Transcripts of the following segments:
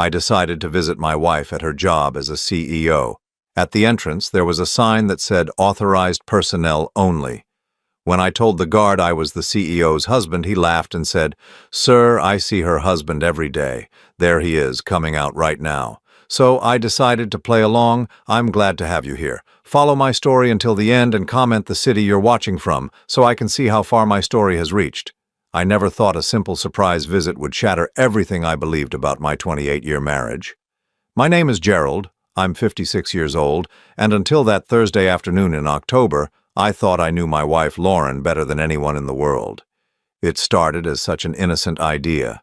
I decided to visit my wife at her job as a CEO. At the entrance, there was a sign that said authorized personnel only. When I told the guard I was the CEO's husband, he laughed and said, "Sir, I see her husband every day. There he is, coming out right now." So I decided to play along. I'm glad to have you here. Follow my story until the end and comment the city you're watching from so I can see how far my story has reached. I never thought a simple surprise visit would shatter everything I believed about my 28-year marriage. My name is Gerald. I'm 56 years old, and until that Thursday afternoon in October, I thought I knew my wife Lauren better than anyone in the world. It started as such an innocent idea.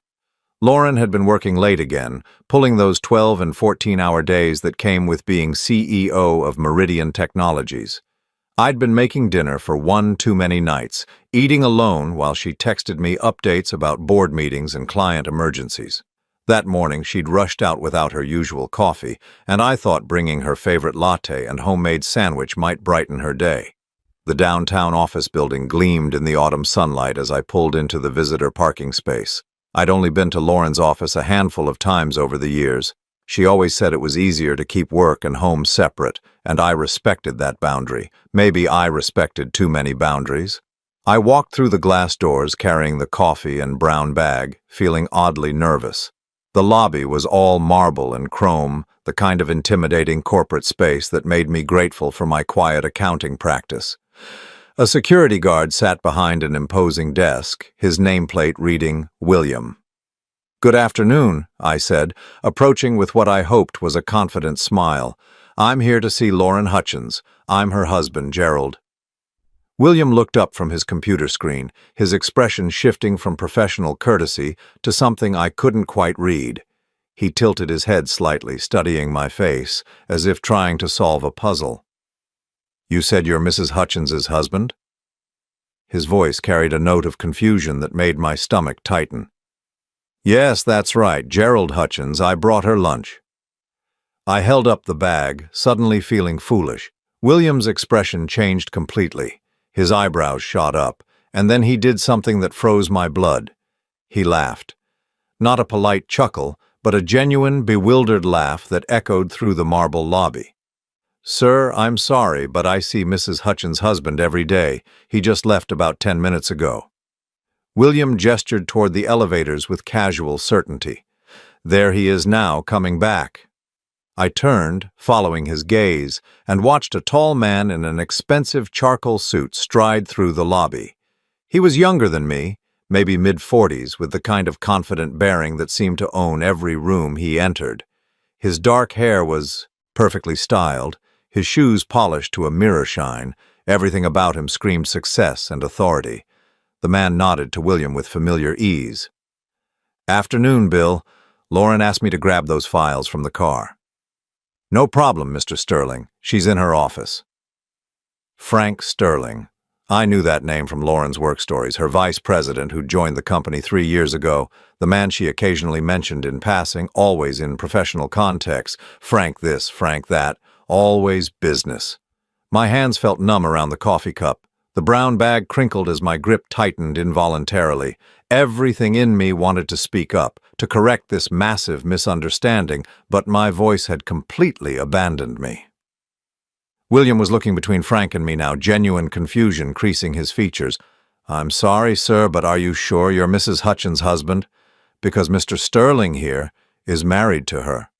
Lauren had been working late again, pulling those 12 and 14-hour days that came with being CEO of Meridian Technologies. I'd been making dinner for one too many nights, eating alone while she texted me updates about board meetings and client emergencies. That morning, she'd rushed out without her usual coffee, and I thought bringing her favorite latte and homemade sandwich might brighten her day. The downtown office building gleamed in the autumn sunlight as I pulled into the visitor parking space. I'd only been to Lauren's office a handful of times over the years. She always said it was easier to keep work and home separate, and I respected that boundary. Maybe I respected too many boundaries. I walked through the glass doors carrying the coffee and brown bag, feeling oddly nervous. The lobby was all marble and chrome, the kind of intimidating corporate space that made me grateful for my quiet accounting practice. A security guard sat behind an imposing desk, his nameplate reading William. "Good afternoon," I said, approaching with what I hoped was a confident smile. "I'm here to see Lauren Hutchins. I'm her husband, Gerald." William looked up from his computer screen, his expression shifting from professional courtesy to something I couldn't quite read. He tilted his head slightly, studying my face, as if trying to solve a puzzle. "You said you're Mrs. Hutchins's husband?" His voice carried a note of confusion that made my stomach tighten. "Yes, that's right, Gerald Hutchins. I brought her lunch." I held up the bag, suddenly feeling foolish. William's expression changed completely. His eyebrows shot up, and then he did something that froze my blood. He laughed. Not a polite chuckle, but a genuine, bewildered laugh that echoed through the marble lobby. "Sir, I'm sorry, but I see Mrs. Hutchins' husband every day. He just left about 10 minutes ago." William gestured toward the elevators with casual certainty. "There he is now, coming back." I turned, following his gaze, and watched a tall man in an expensive charcoal suit stride through the lobby. He was younger than me, maybe mid-40s, with the kind of confident bearing that seemed to own every room he entered. His dark hair was perfectly styled, his shoes polished to a mirror shine. Everything about him screamed success and authority. The man nodded to William with familiar ease. "Afternoon, Bill. Lauren asked me to grab those files from the car." "No problem, Mr. Sterling. She's in her office." Frank Sterling. I knew that name from Lauren's work stories, her vice president who joined the company 3 years ago, the man she occasionally mentioned in passing, always in professional context. Frank this, Frank that, always business. My hands felt numb around the coffee cup. The brown bag crinkled as my grip tightened involuntarily. Everything in me wanted to speak up, to correct this massive misunderstanding, but my voice had completely abandoned me. William was looking between Frank and me now, genuine confusion creasing his features. "I'm sorry, sir, but are you sure you're Mrs. Hutchins' husband? Because Mr. Sterling here is married to her."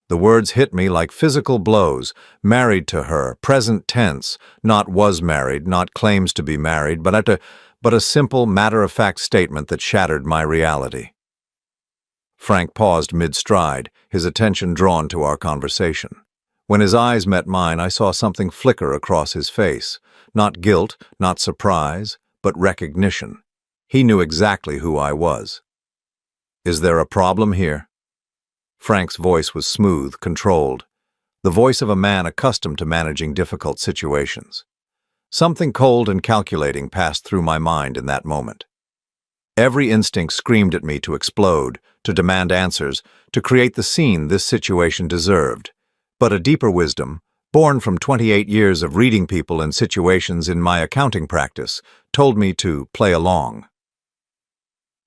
The words hit me like physical blows. Married to her, present tense, not was married, not claims to be married, but a simple, matter-of-fact statement that shattered my reality. Frank paused mid-stride, his attention drawn to our conversation. When his eyes met mine, I saw something flicker across his face. Not guilt, not surprise, but recognition. He knew exactly who I was. "Is there a problem here?" Frank's voice was smooth, controlled, the voice of a man accustomed to managing difficult situations. Something cold and calculating passed through my mind in that moment. Every instinct screamed at me to explode, to demand answers, to create the scene this situation deserved. But a deeper wisdom, born from 28 years of reading people and situations in my accounting practice, told me to play along.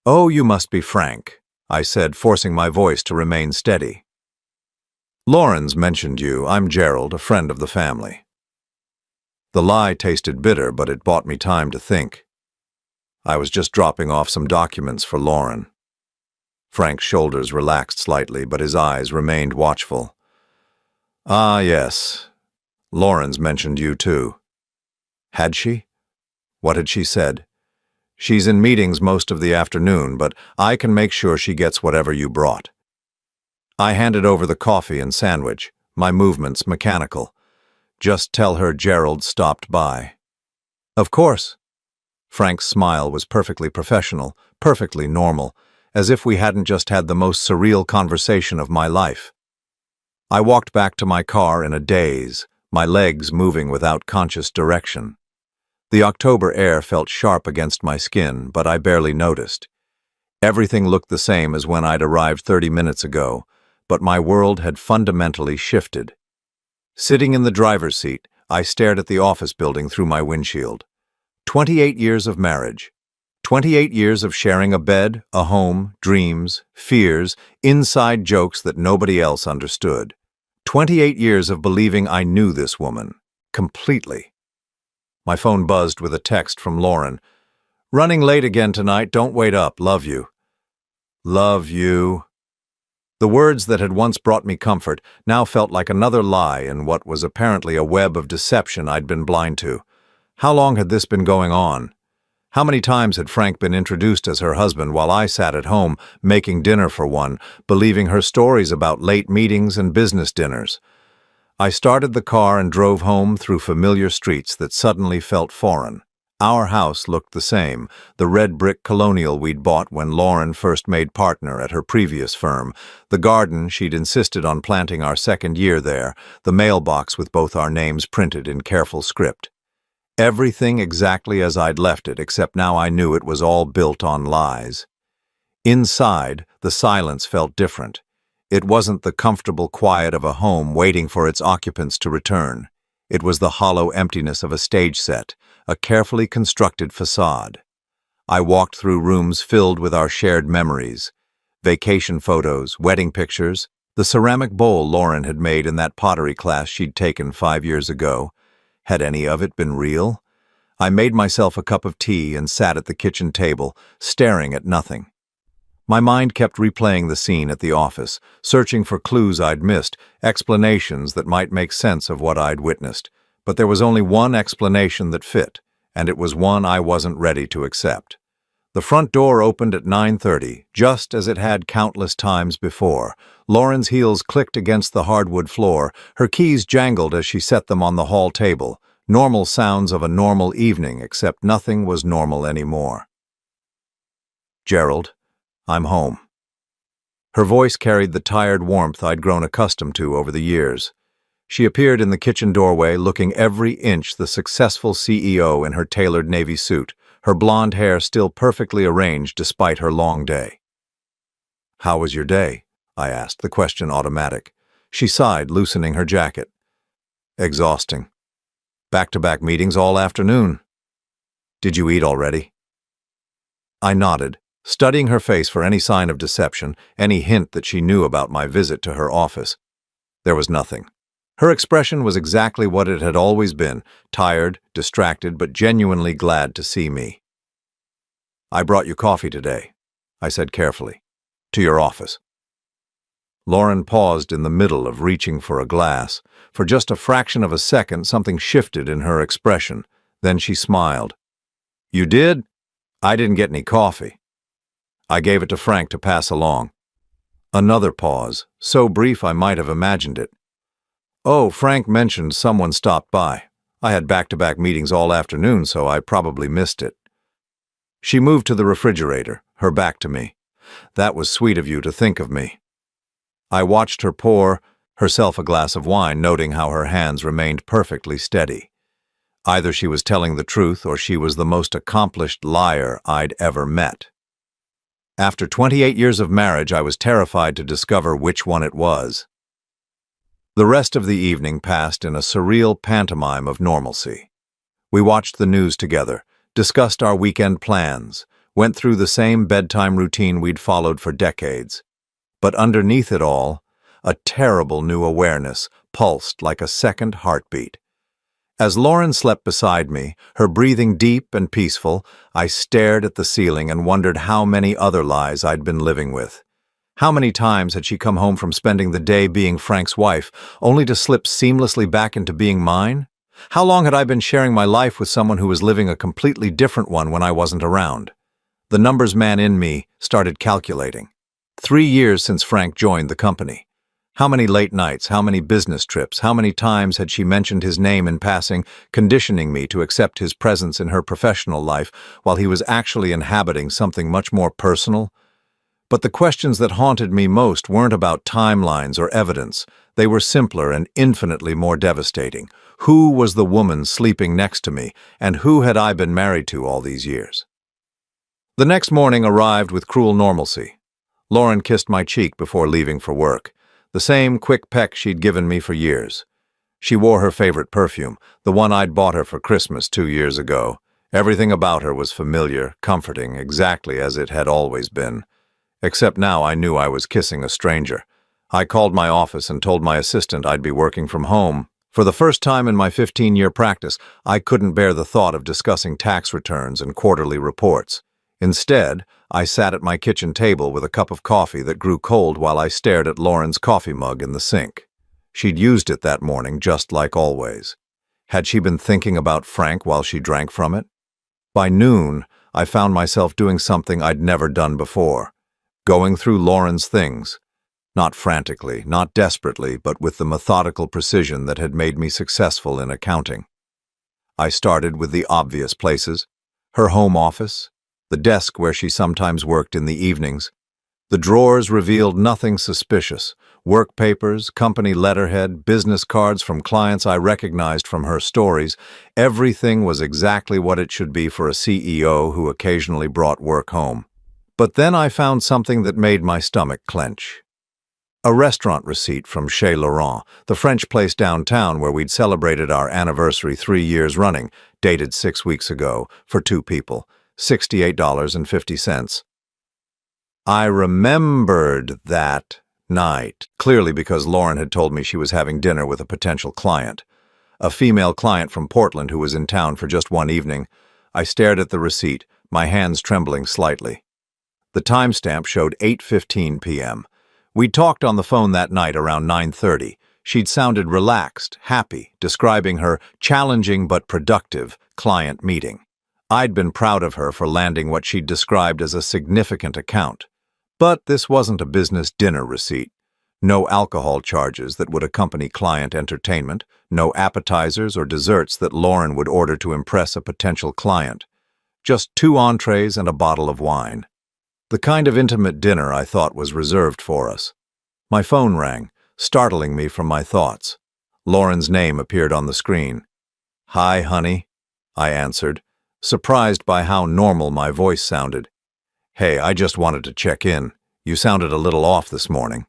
"Oh, you must be Frank. I said, forcing my voice to remain steady. Lauren's mentioned you. I'm Gerald, a friend of the family. The lie tasted bitter, but it bought me time to think. I was just dropping off some documents for Lauren. Frank's shoulders relaxed slightly, but his eyes remained watchful. Ah, yes. Lauren's mentioned you too. Had she? What had she said? She's in meetings most of the afternoon, but I can make sure she gets whatever you brought. I handed over the coffee and sandwich, my movements mechanical. Just tell her Gerald stopped by. Of course. Frank's smile was perfectly professional, perfectly normal, as if we hadn't just had the most surreal conversation of my life. I walked back to my car in a daze, my legs moving without conscious direction. The October air felt sharp against my skin, but I barely noticed. Everything looked the same as when I'd arrived 30 minutes ago, but my world had fundamentally shifted. Sitting in the driver's seat, I stared at the office building through my windshield. 28 years of marriage. 28 years of sharing a bed, a home, dreams, fears, inside jokes that nobody else understood. 28 years of believing I knew this woman, completely. My phone buzzed with a text from Lauren. Running late again tonight, don't wait up, love you. Love you. The words that had once brought me comfort now felt like another lie in what was apparently a web of deception I'd been blind to. How long had this been going on? How many times had Frank been introduced as her husband while I sat at home, making dinner for one, believing her stories about late meetings and business dinners? I started the car and drove home through familiar streets that suddenly felt foreign. Our house looked the same, the red brick colonial we'd bought when Lauren first made partner at her previous firm, the garden she'd insisted on planting our second year there, the mailbox with both our names printed in careful script. Everything exactly as I'd left it, except now I knew it was all built on lies. Inside, the silence felt different. It wasn't the comfortable quiet of a home waiting for its occupants to return. It was the hollow emptiness of a stage set, a carefully constructed facade. I walked through rooms filled with our shared memories, vacation photos, wedding pictures, the ceramic bowl Lauren had made in that pottery class she'd taken 5 years ago. Had any of it been real? I made myself a cup of tea and sat at the kitchen table, staring at nothing. My mind kept replaying the scene at the office, searching for clues I'd missed, explanations that might make sense of what I'd witnessed. But there was only one explanation that fit, and it was one I wasn't ready to accept. The front door opened at 9:30, just as it had countless times before. Lauren's heels clicked against the hardwood floor, her keys jangled as she set them on the hall table. Normal sounds of a normal evening, except nothing was normal anymore. Gerald, I'm home. Her voice carried the tired warmth I'd grown accustomed to over the years. She appeared in the kitchen doorway, looking every inch the successful CEO in her tailored navy suit, her blonde hair still perfectly arranged despite her long day. How was your day? I asked, the question automatic. She sighed, loosening her jacket. Exhausting. Back-to-back meetings all afternoon. Did you eat already? I nodded, studying her face for any sign of deception, any hint that she knew about my visit to her office. There was nothing. Her expression was exactly what it had always been, tired, distracted, but genuinely glad to see me. I brought you coffee today, I said carefully, to your office. Lauren paused in the middle of reaching for a glass. For just a fraction of a second, something shifted in her expression. Then she smiled. You did? I didn't get any coffee. I gave it to Frank to pass along. Another pause, so brief I might have imagined it. Oh, Frank mentioned someone stopped by. I had back-to-back meetings all afternoon, so I probably missed it. She moved to the refrigerator, her back to me. That was sweet of you to think of me. I watched her pour herself a glass of wine, noting how her hands remained perfectly steady. Either she was telling the truth or she was the most accomplished liar I'd ever met. After 28 years of marriage, I was terrified to discover which one it was. The rest of the evening passed in a surreal pantomime of normalcy. We watched the news together, discussed our weekend plans, went through the same bedtime routine we'd followed for decades. But underneath it all, a terrible new awareness pulsed like a second heartbeat. As Lauren slept beside me, her breathing deep and peaceful, I stared at the ceiling and wondered how many other lies I'd been living with. How many times had she come home from spending the day being Frank's wife, only to slip seamlessly back into being mine? How long had I been sharing my life with someone who was living a completely different one when I wasn't around? The numbers man in me started calculating. 3 years since Frank joined the company. How many late nights, how many business trips, how many times had she mentioned his name in passing, conditioning me to accept his presence in her professional life while he was actually inhabiting something much more personal? But the questions that haunted me most weren't about timelines or evidence. They were simpler and infinitely more devastating. Who was the woman sleeping next to me, and who had I been married to all these years? The next morning arrived with cruel normalcy. Lauren kissed my cheek before leaving for work, the same quick peck she'd given me for years. She wore her favorite perfume, the one I'd bought her for Christmas 2 years ago. Everything about her was familiar, comforting, exactly as it had always been. Except now I knew I was kissing a stranger. I called my office and told my assistant I'd be working from home. For the first time in my 15-year practice, I couldn't bear the thought of discussing tax returns and quarterly reports. Instead, I sat at my kitchen table with a cup of coffee that grew cold while I stared at Lauren's coffee mug in the sink. She'd used it that morning, just like always. Had she been thinking about Frank while she drank from it? By noon, I found myself doing something I'd never done before. Going through Lauren's things. Not frantically, not desperately, but with the methodical precision that had made me successful in accounting. I started with the obvious places: her home office, the desk where she sometimes worked in the evenings. The drawers revealed nothing suspicious: work papers, company letterhead, business cards from clients I recognized from her stories. Everything was exactly what it should be for a CEO who occasionally brought work home. But then I found something that made my stomach clench. A restaurant receipt from Chez Laurent, the French place downtown where we'd celebrated our anniversary 3 years running, dated 6 weeks ago, for 2 people, $68.50. I remembered that night, clearly because Lauren had told me she was having dinner with a potential client. A female client from Portland who was in town for just one evening. I stared at the receipt, my hands trembling slightly. The timestamp showed 8:15 p.m. We'd talked on the phone that night around 9:30. She'd sounded relaxed, happy, describing her challenging but productive client meeting. I'd been proud of her for landing what she'd described as a significant account. But this wasn't a business dinner receipt. No alcohol charges that would accompany client entertainment, no appetizers or desserts that Lauren would order to impress a potential client. Just 2 entrees and a bottle of wine. The kind of intimate dinner I thought was reserved for us. My phone rang, startling me from my thoughts. Lauren's name appeared on the screen. "Hi, honey," I answered, surprised by how normal my voice sounded. "Hey, I just wanted to check in. You sounded a little off this morning."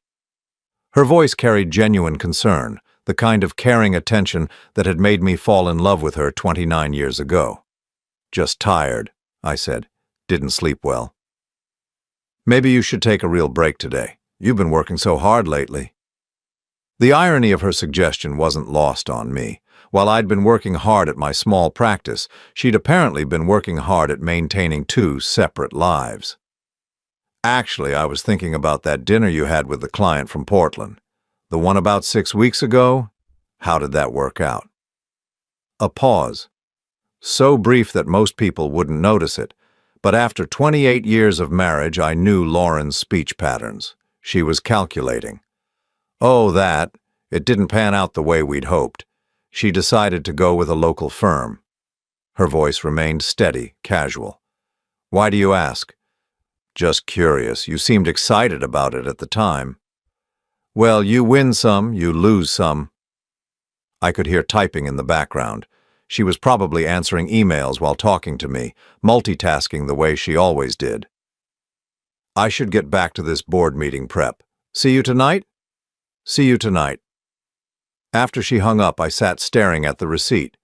Her voice carried genuine concern, the kind of caring attention that had made me fall in love with her 29 years ago. "Just tired," I said. "Didn't sleep well." "Maybe you should take a real break today. You've been working so hard lately." The irony of her suggestion wasn't lost on me. While I'd been working hard at my small practice, she'd apparently been working hard at maintaining 2 separate lives. "Actually, I was thinking about that dinner you had with the client from Portland. The one about 6 weeks ago? How did that work out?" A pause. So brief that most people wouldn't notice it. But after 28 years of marriage, I knew Lauren's speech patterns. She was calculating. "Oh, that. It didn't pan out the way we'd hoped. She decided to go with a local firm." Her voice remained steady, casual. "Why do you ask?" "Just curious. You seemed excited about it at the time." "Well, you win some, you lose some." I could hear typing in the background. She was probably answering emails while talking to me, multitasking the way she always did. "I should get back to this board meeting prep. See you tonight?" "See you tonight." After she hung up, I sat staring at the receipt.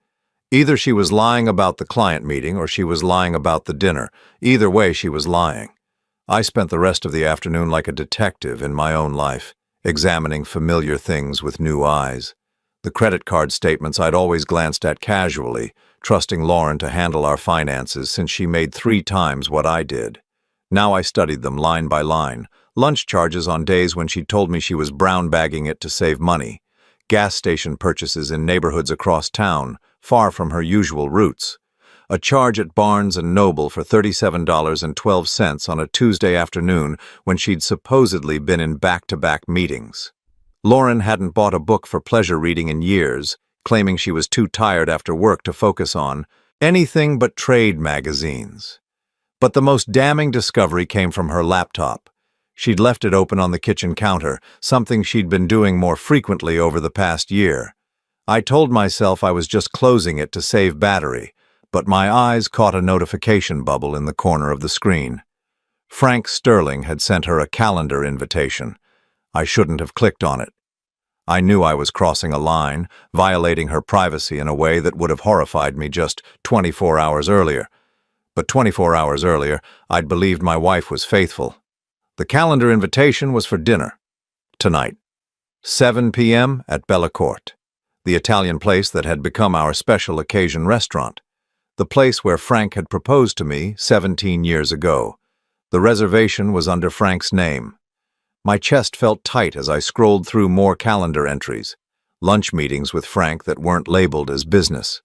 Either she was lying about the client meeting or she was lying about the dinner. Either way, she was lying. I spent the rest of the afternoon like a detective in my own life, examining familiar things with new eyes. The credit card statements I'd always glanced at casually, trusting Lauren to handle our finances since she made 3 times what I did. Now I studied them line by line. Lunch charges on days when she told me she was brown-bagging it to save money. Gas station purchases in neighborhoods across town, far from her usual routes. A charge at Barnes & Noble for $37.12 on a Tuesday afternoon when she'd supposedly been in back-to-back meetings. Lauren hadn't bought a book for pleasure reading in years, claiming she was too tired after work to focus on anything but trade magazines. But the most damning discovery came from her laptop. She'd left it open on the kitchen counter, something she'd been doing more frequently over the past year. I told myself I was just closing it to save battery, but my eyes caught a notification bubble in the corner of the screen. Frank Sterling had sent her a calendar invitation. I shouldn't have clicked on it. I knew I was crossing a line, violating her privacy in a way that would have horrified me just 24 hours earlier. But 24 hours earlier, I'd believed my wife was faithful. The calendar invitation was for dinner. Tonight. 7 p.m. at Bella Court, the Italian place that had become our special occasion restaurant. The place where Frank had proposed to me 17 years ago. The reservation was under Frank's name. My chest felt tight as I scrolled through more calendar entries. Lunch meetings with Frank that weren't labeled as business.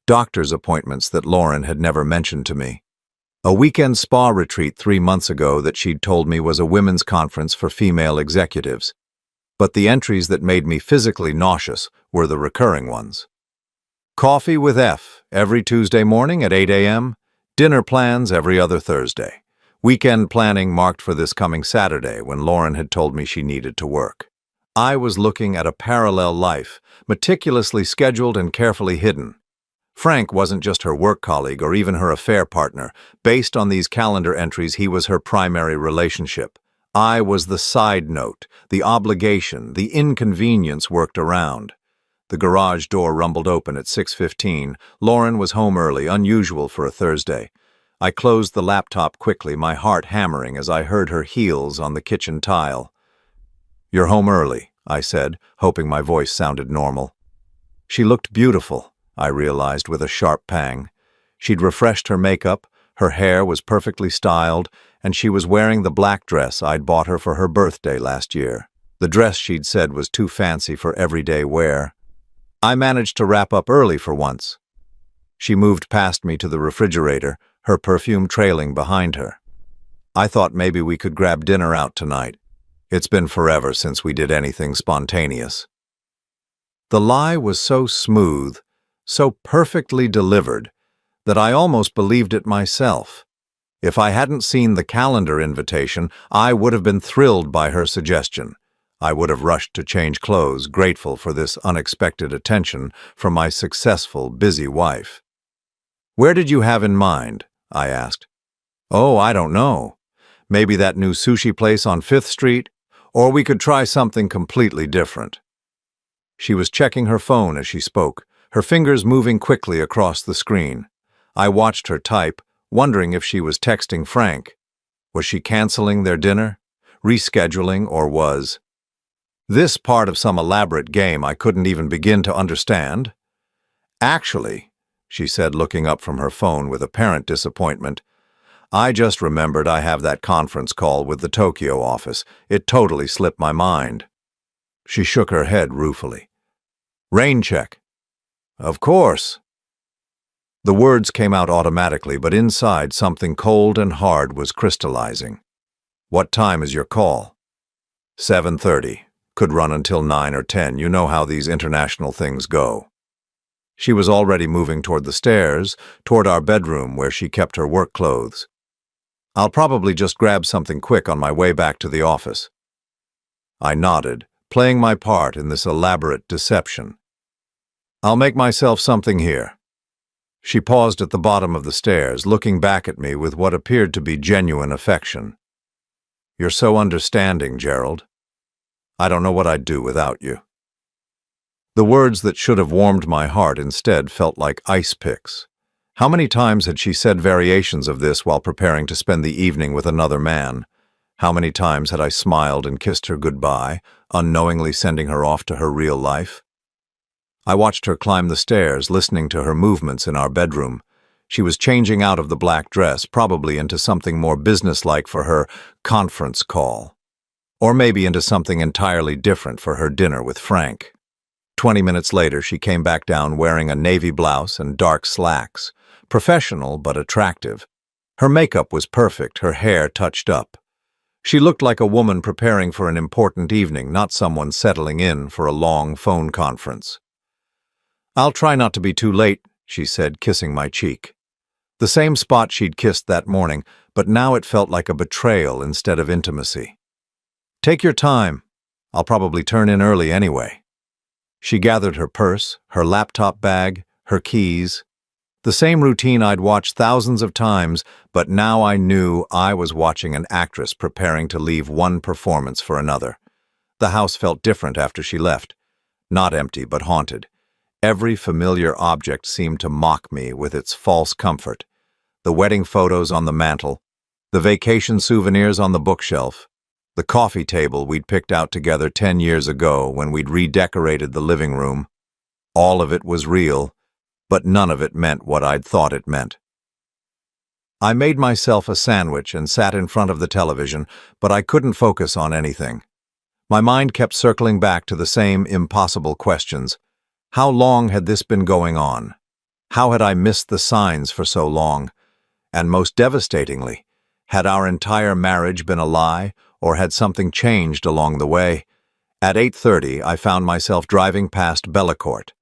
Doctor's appointments that Lauren had never mentioned to me. A weekend spa retreat 3 months ago that she'd told me was a women's conference for female executives. But the entries that made me physically nauseous were the recurring ones. Coffee with F every Tuesday morning at 8 a.m., dinner plans every other Thursday. Weekend planning marked for this coming Saturday when Lauren had told me she needed to work. I was looking at a parallel life, meticulously scheduled and carefully hidden. Frank wasn't just her work colleague or even her affair partner. Based on these calendar entries, he was her primary relationship. I was the side note, the obligation, the inconvenience worked around. The garage door rumbled open at 6:15. Lauren was home early, unusual for a Thursday. I closed the laptop quickly, my heart hammering as I heard her heels on the kitchen tile. "You're home early," I said, hoping my voice sounded normal. She looked beautiful, I realized with a sharp pang. She'd refreshed her makeup, her hair was perfectly styled, and she was wearing the black dress I'd bought her for her birthday last year. The dress she'd said was too fancy for everyday wear. I managed to wrap up early for once. She moved past me to the refrigerator, her perfume trailing behind her. "I thought maybe we could grab dinner out tonight. It's been forever since we did anything spontaneous." The lie was so smooth, so perfectly delivered, that I almost believed it myself. If I hadn't seen the calendar invitation, I would have been thrilled by her suggestion. I would have rushed to change clothes, grateful for this unexpected attention from my successful, busy wife. "Where did you have in mind?" I asked. "Oh, I don't know. Maybe that new sushi place on 5th Street? Or we could try something completely different." She was checking her phone as she spoke, her fingers moving quickly across the screen. I watched her type, wondering if she was texting Frank. Was she canceling their dinner? Rescheduling, or was this part of some elaborate game I couldn't even begin to understand? "Actually," she said, looking up from her phone with apparent disappointment, "I just remembered I have that conference call with the Tokyo office. It totally slipped my mind." She shook her head ruefully. "Rain check." "Of course." The words came out automatically, but inside something cold and hard was crystallizing. "What time is your call?" 7:30. Could run until 9 or 10. You know how these international things go." She was already moving toward the stairs, toward our bedroom where she kept her work clothes. "I'll probably just grab something quick on my way back to the office." I nodded, playing my part in this elaborate deception. "I'll make myself something here." She paused at the bottom of the stairs, looking back at me with what appeared to be genuine affection. "You're so understanding, Gerald. I don't know what I'd do without you." The words that should have warmed my heart instead felt like ice picks. How many times had she said variations of this while preparing to spend the evening with another man? How many times had I smiled and kissed her goodbye, unknowingly sending her off to her real life? I watched her climb the stairs, listening to her movements in our bedroom. She was changing out of the black dress, probably into something more businesslike for her conference call. Or maybe into something entirely different for her dinner with Frank. 20 minutes later, she came back down wearing a navy blouse and dark slacks. Professional but attractive. Her makeup was perfect, her hair touched up. She looked like a woman preparing for an important evening, not someone settling in for a long phone conference. "I'll try not to be too late," she said, kissing my cheek. The same spot she'd kissed that morning, but now it felt like a betrayal instead of intimacy. "Take your time. I'll probably turn in early anyway." She gathered her purse, her laptop bag, her keys. The same routine I'd watched thousands of times, but now I knew I was watching an actress preparing to leave one performance for another. The house felt different after she left. Not empty, but haunted. Every familiar object seemed to mock me with its false comfort. The wedding photos on the mantel, the vacation souvenirs on the bookshelf, the coffee table we'd picked out together 10 years ago when we'd redecorated the living room. All of it was real, but none of it meant what I'd thought it meant. I made myself a sandwich and sat in front of the television, but I couldn't focus on anything. My mind kept circling back to the same impossible questions. How long had this been going on? How had I missed the signs for so long? And most devastatingly, had our entire marriage been a lie, or had something changed along the way? At 8:30, I found myself driving past Bellecourt.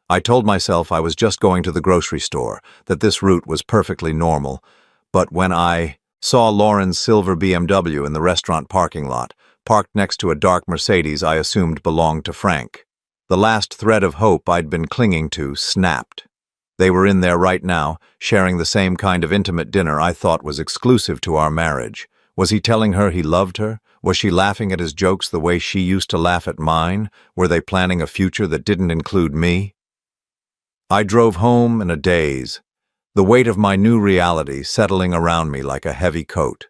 I told myself I was just going to the grocery store, that this route was perfectly normal, but when I saw Lauren's silver BMW in the restaurant parking lot, parked next to a dark Mercedes I assumed belonged to Frank, the last thread of hope I'd been clinging to snapped. They were in there right now, sharing the same kind of intimate dinner I thought was exclusive to our marriage. Was he telling her he loved her? Was she laughing at his jokes the way she used to laugh at mine? Were they planning a future that didn't include me? I drove home in a daze, the weight of my new reality settling around me like a heavy coat.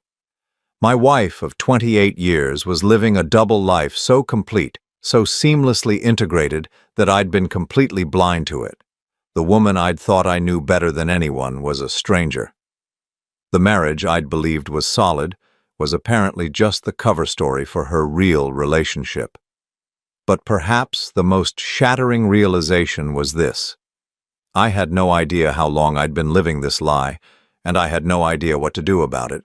My wife of 28 years was living a double life so complete, so seamlessly integrated that I'd been completely blind to it. The woman I'd thought I knew better than anyone was a stranger. The marriage I'd believed was solid was apparently just the cover story for her real relationship. But perhaps the most shattering realization was this. I had no idea how long I'd been living this lie, and I had no idea what to do about it.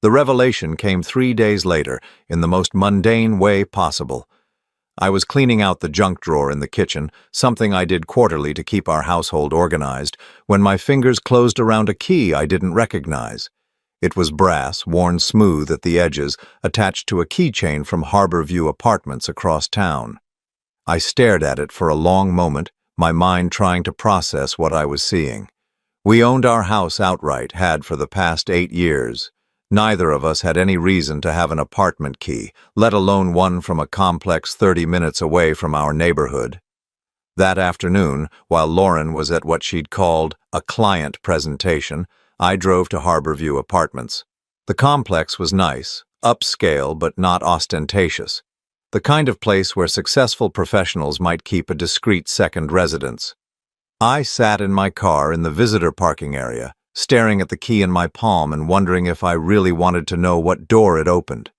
The revelation came 3 days later in the most mundane way possible. I was cleaning out the junk drawer in the kitchen, something I did quarterly to keep our household organized, when my fingers closed around a key I didn't recognize. It was brass, worn smooth at the edges, attached to a keychain from Harbor View Apartments across town. I stared at it for a long moment, my mind trying to process what I was seeing. We owned our house outright, had for the past 8 years. Neither of us had any reason to have an apartment key, let alone one from a complex 30 minutes away from our neighborhood. That afternoon, while Lauren was at what she'd called a client presentation, I drove to Harbor View Apartments. The complex was nice, upscale but not ostentatious. The kind of place where successful professionals might keep a discreet second residence. I sat in my car in the visitor parking area, staring at the key in my palm and wondering if I really wanted to know what door it opened.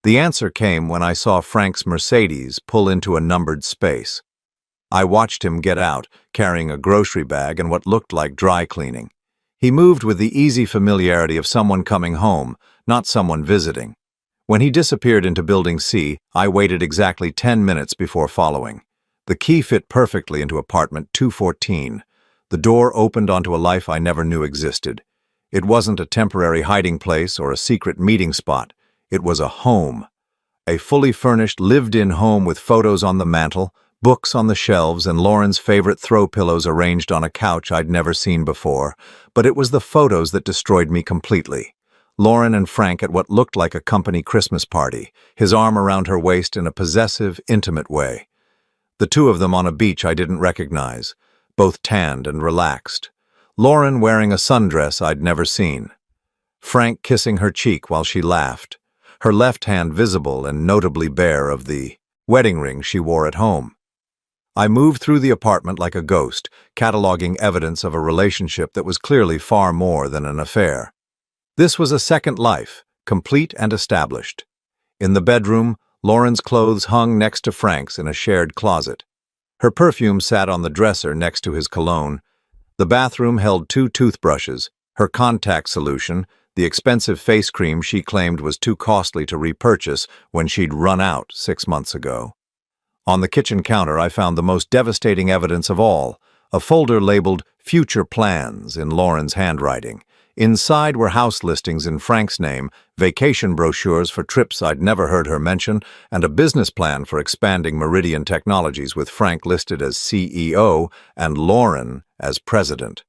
The answer came when I saw Frank's Mercedes pull into a numbered space. I watched him get out, carrying a grocery bag and what looked like dry cleaning. He moved with the easy familiarity of someone coming home, not someone visiting. When he disappeared into Building C, I waited exactly 10 minutes before following. The key fit perfectly into apartment 214. The door opened onto a life I never knew existed. It wasn't a temporary hiding place or a secret meeting spot. It was a home. A fully furnished, lived-in home with photos on the mantel, books on the shelves, and Lauren's favorite throw pillows arranged on a couch I'd never seen before. But it was the photos that destroyed me completely. Lauren and Frank at what looked like a company Christmas party, his arm around her waist in a possessive, intimate way. The two of them on a beach I didn't recognize, both tanned and relaxed. Lauren wearing a sundress I'd never seen. Frank kissing her cheek while she laughed, her left hand visible and notably bare of the wedding ring she wore at home. I moved through the apartment like a ghost, cataloging evidence of a relationship that was clearly far more than an affair. This was a second life, complete and established. In the bedroom, Lauren's clothes hung next to Frank's in a shared closet. Her perfume sat on the dresser next to his cologne. The bathroom held 2 toothbrushes, her contact solution, the expensive face cream she claimed was too costly to repurchase when she'd run out 6 months ago. On the kitchen counter, I found the most devastating evidence of all, a folder labeled Future Plans in Lauren's handwriting. Inside were house listings in Frank's name, vacation brochures for trips I'd never heard her mention, and a business plan for expanding Meridian Technologies with Frank listed as CEO and Lauren as president.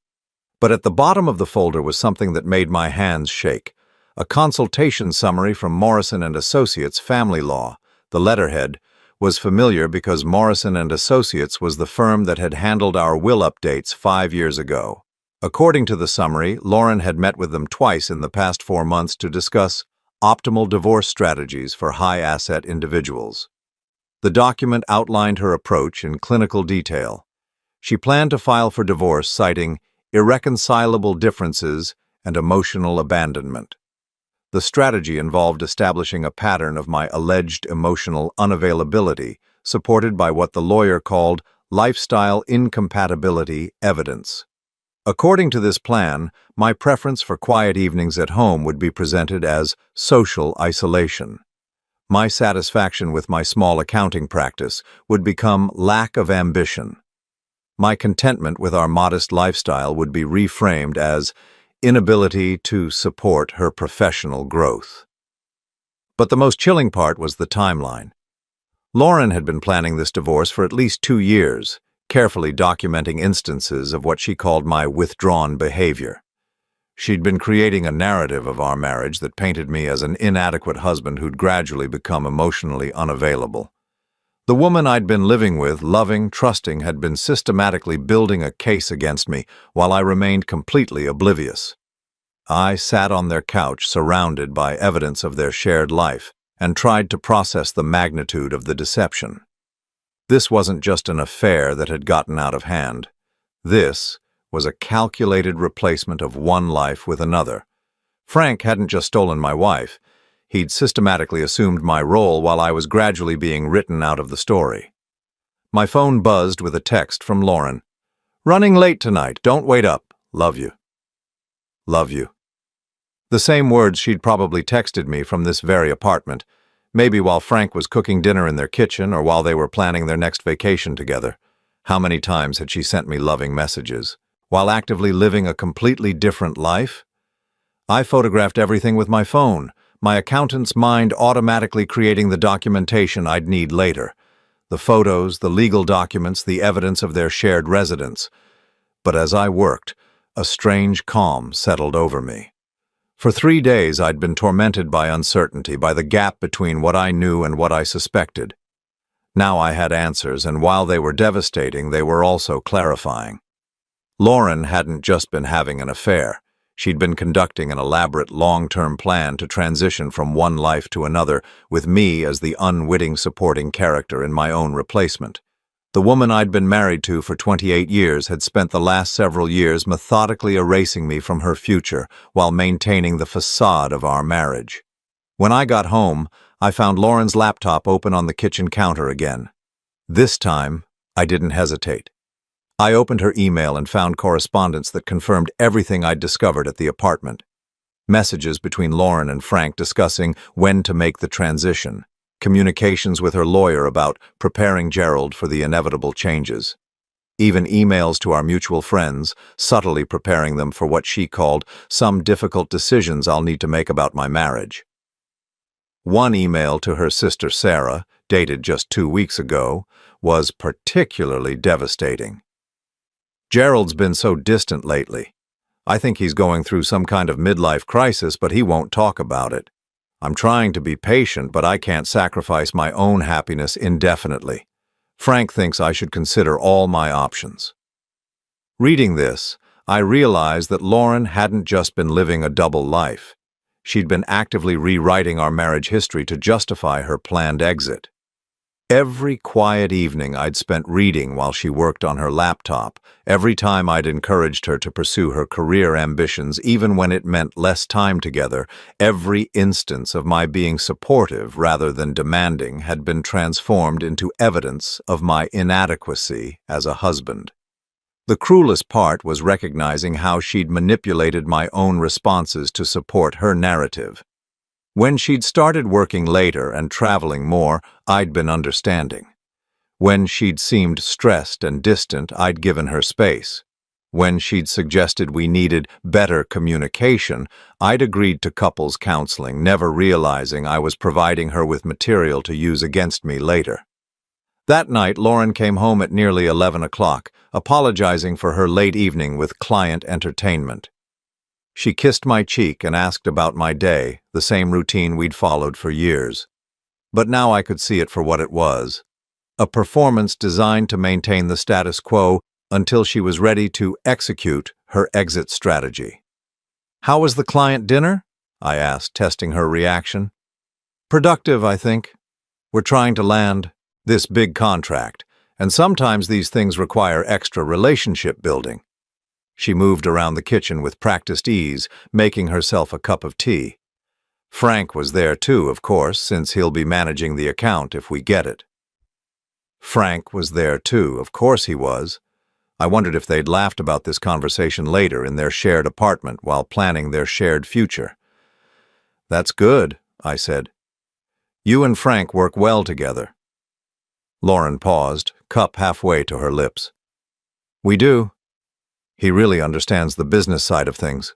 But at the bottom of the folder was something that made my hands shake. A consultation summary from Morrison & Associates Family Law. The letterhead was familiar because Morrison & Associates was the firm that had handled our will updates 5 years ago. According to the summary, Lauren had met with them twice in the past 4 months to discuss optimal divorce strategies for high-asset individuals. The document outlined her approach in clinical detail. She planned to file for divorce, citing irreconcilable differences and emotional abandonment. The strategy involved establishing a pattern of my alleged emotional unavailability, supported by what the lawyer called lifestyle incompatibility evidence. According to this plan, my preference for quiet evenings at home would be presented as social isolation. My satisfaction with my small accounting practice would become lack of ambition. My contentment with our modest lifestyle would be reframed as inability to support her professional growth. But the most chilling part was the timeline. Lauren had been planning this divorce for at least 2 years, carefully documenting instances of what she called my withdrawn behavior. She'd been creating a narrative of our marriage that painted me as an inadequate husband who'd gradually become emotionally unavailable. The woman I'd been living with, loving, trusting, had been systematically building a case against me while I remained completely oblivious. I sat on their couch, surrounded by evidence of their shared life, and tried to process the magnitude of the deception. This wasn't just an affair that had gotten out of hand. This was a calculated replacement of one life with another. Frank hadn't just stolen my wife. He'd systematically assumed my role while I was gradually being written out of the story. My phone buzzed with a text from Lauren. "Running late tonight. Don't wait up. Love you." Love you. The same words she'd probably texted me from this very apartment, maybe while Frank was cooking dinner in their kitchen or while they were planning their next vacation together. How many times had she sent me loving messages, while actively living a completely different life? I photographed everything with my phone, my accountant's mind automatically creating the documentation I'd need later. The photos, the legal documents, the evidence of their shared residence. But as I worked, a strange calm settled over me. For 3 days I'd been tormented by uncertainty, by the gap between what I knew and what I suspected. Now I had answers, and while they were devastating, they were also clarifying. Lauren hadn't just been having an affair. She'd been conducting an elaborate long-term plan to transition from one life to another, with me as the unwitting supporting character in my own replacement. The woman I'd been married to for 28 years had spent the last several years methodically erasing me from her future while maintaining the facade of our marriage. When I got home, I found Lauren's laptop open on the kitchen counter again. This time, I didn't hesitate. I opened her email and found correspondence that confirmed everything I'd discovered at the apartment. Messages between Lauren and Frank discussing when to make the transition. Communications with her lawyer about preparing Gerald for the inevitable changes. Even emails to our mutual friends, subtly preparing them for what she called some difficult decisions I'll need to make about my marriage. One email to her sister Sarah, dated just 2 weeks ago, was particularly devastating. "Gerald's been so distant lately. I think he's going through some kind of midlife crisis, but he won't talk about it. I'm trying to be patient, but I can't sacrifice my own happiness indefinitely. Frank thinks I should consider all my options. Reading this, I realized that Lauren hadn't just been living a double life. She'd been actively rewriting our marriage history to justify her planned exit. Every quiet evening I'd spent reading while she worked on her laptop, every time I'd encouraged her to pursue her career ambitions even when it meant less time together, every instance of my being supportive rather than demanding had been transformed into evidence of my inadequacy as a husband. The cruelest part was recognizing how she'd manipulated my own responses to support her narrative. When she'd started working later and traveling more, I'd been understanding. When she'd seemed stressed and distant, I'd given her space. When she'd suggested we needed better communication, I'd agreed to couples counseling, never realizing I was providing her with material to use against me later. That night, Lauren came home at nearly 11 o'clock, apologizing for her late evening with client entertainment. She kissed my cheek and asked about my day, the same routine we'd followed for years. But now I could see it for what it was. A performance designed to maintain the status quo until she was ready to execute her exit strategy. "How was the client dinner?" I asked, testing her reaction. "Productive, I think. We're trying to land this big contract, and sometimes these things require extra relationship building." She moved around the kitchen with practiced ease, making herself a cup of tea. Frank was there too, of course, since he'll be managing the account if we get it. Frank was there too, of course he was. I wondered if they'd laughed about this conversation later in their shared apartment while planning their shared future. "That's good," I said. "You and Frank work well together." Lauren paused, cup halfway to her lips. "We do. He really understands the business side of things."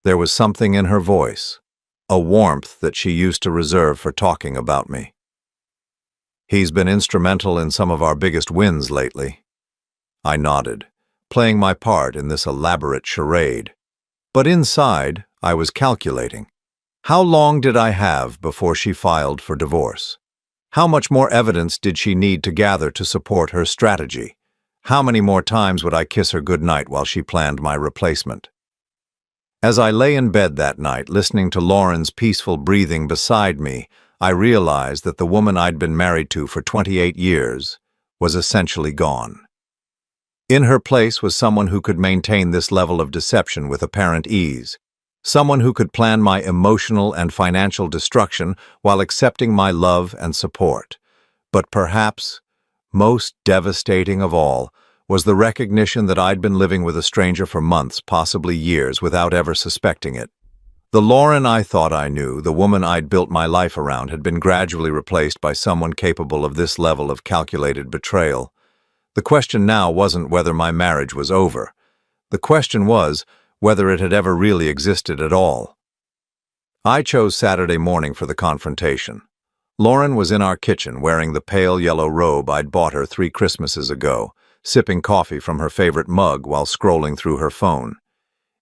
There was something in her voice, a warmth that she used to reserve for talking about me. "He's been instrumental in some of our biggest wins lately." I nodded, playing my part in this elaborate charade. But inside, I was calculating. How long did I have before she filed for divorce? How much more evidence did she need to gather to support her strategy? How many more times would I kiss her goodnight while she planned my replacement? As I lay in bed that night, listening to Lauren's peaceful breathing beside me, I realized that the woman I'd been married to for 28 years was essentially gone. In her place was someone who could maintain this level of deception with apparent ease, someone who could plan my emotional and financial destruction while accepting my love and support. But perhaps most devastating of all was the recognition that I'd been living with a stranger for months, possibly years, without ever suspecting it. The Lauren I thought I knew, the woman I'd built my life around, had been gradually replaced by someone capable of this level of calculated betrayal. The question now wasn't whether my marriage was over. The question was whether it had ever really existed at all. I chose Saturday morning for the confrontation. Lauren was in our kitchen wearing the pale yellow robe I'd bought her 3 Christmases ago, sipping coffee from her favorite mug while scrolling through her phone.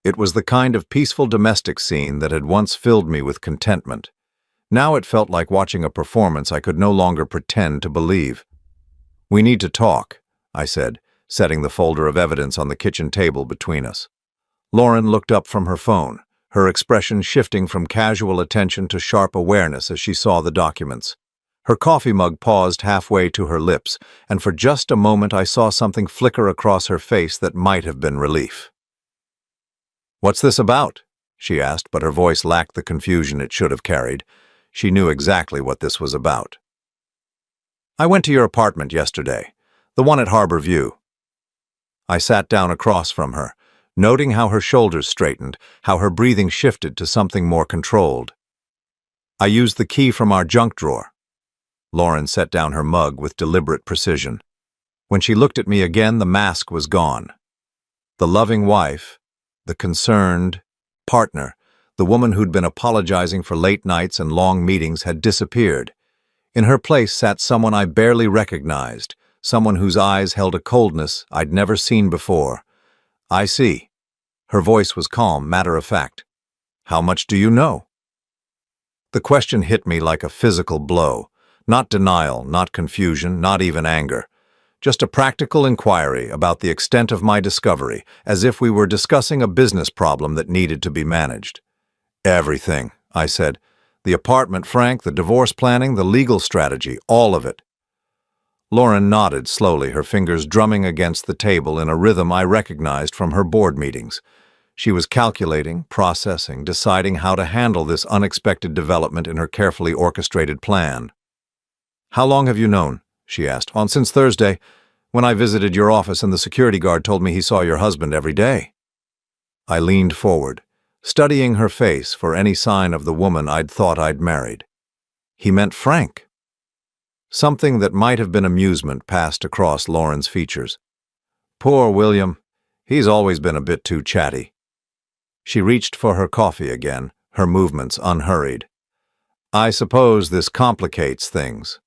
It was the kind of peaceful domestic scene that had once filled me with contentment. Now it felt like watching a performance I could no longer pretend to believe. "We need to talk," I said, setting the folder of evidence on the kitchen table between us. Lauren looked up from her phone, her expression shifting from casual attention to sharp awareness as she saw the documents. Her coffee mug paused halfway to her lips, and for just a moment I saw something flicker across her face that might have been relief. "What's this about?" she asked, but her voice lacked the confusion it should have carried. She knew exactly what this was about. "I went to your apartment yesterday, the one at Harbor View." I sat down across from her, noting how her shoulders straightened, how her breathing shifted to something more controlled. "I used the key from our junk drawer." Lauren set down her mug with deliberate precision. When she looked at me again, the mask was gone. The loving wife, the concerned partner, the woman who'd been apologizing for late nights and long meetings had disappeared. In her place sat someone I barely recognized, someone whose eyes held a coldness I'd never seen before. "I see." Her voice was calm, matter-of-fact. "How much do you know?" The question hit me like a physical blow, Not denial, not confusion, not even anger. Just a practical inquiry about the extent of my discovery, as if we were discussing a business problem that needed to be managed. Everything, I said. The apartment, Frank, the divorce planning, the legal strategy, all of it. Lauren nodded slowly, her fingers drumming against the table in a rhythm I recognized from her board meetings. She was calculating, processing, deciding how to handle this unexpected development in her carefully orchestrated plan. "How long have you known?" she asked. "Since Thursday, when I visited your office and the security guard told me he saw your husband every day." I leaned forward, studying her face for any sign of the woman I'd thought I'd married. He meant Frank. Something that might have been amusement passed across Lauren's features. "Poor William. He's always been a bit too chatty." She reached for her coffee again, her movements unhurried. "I suppose this complicates things."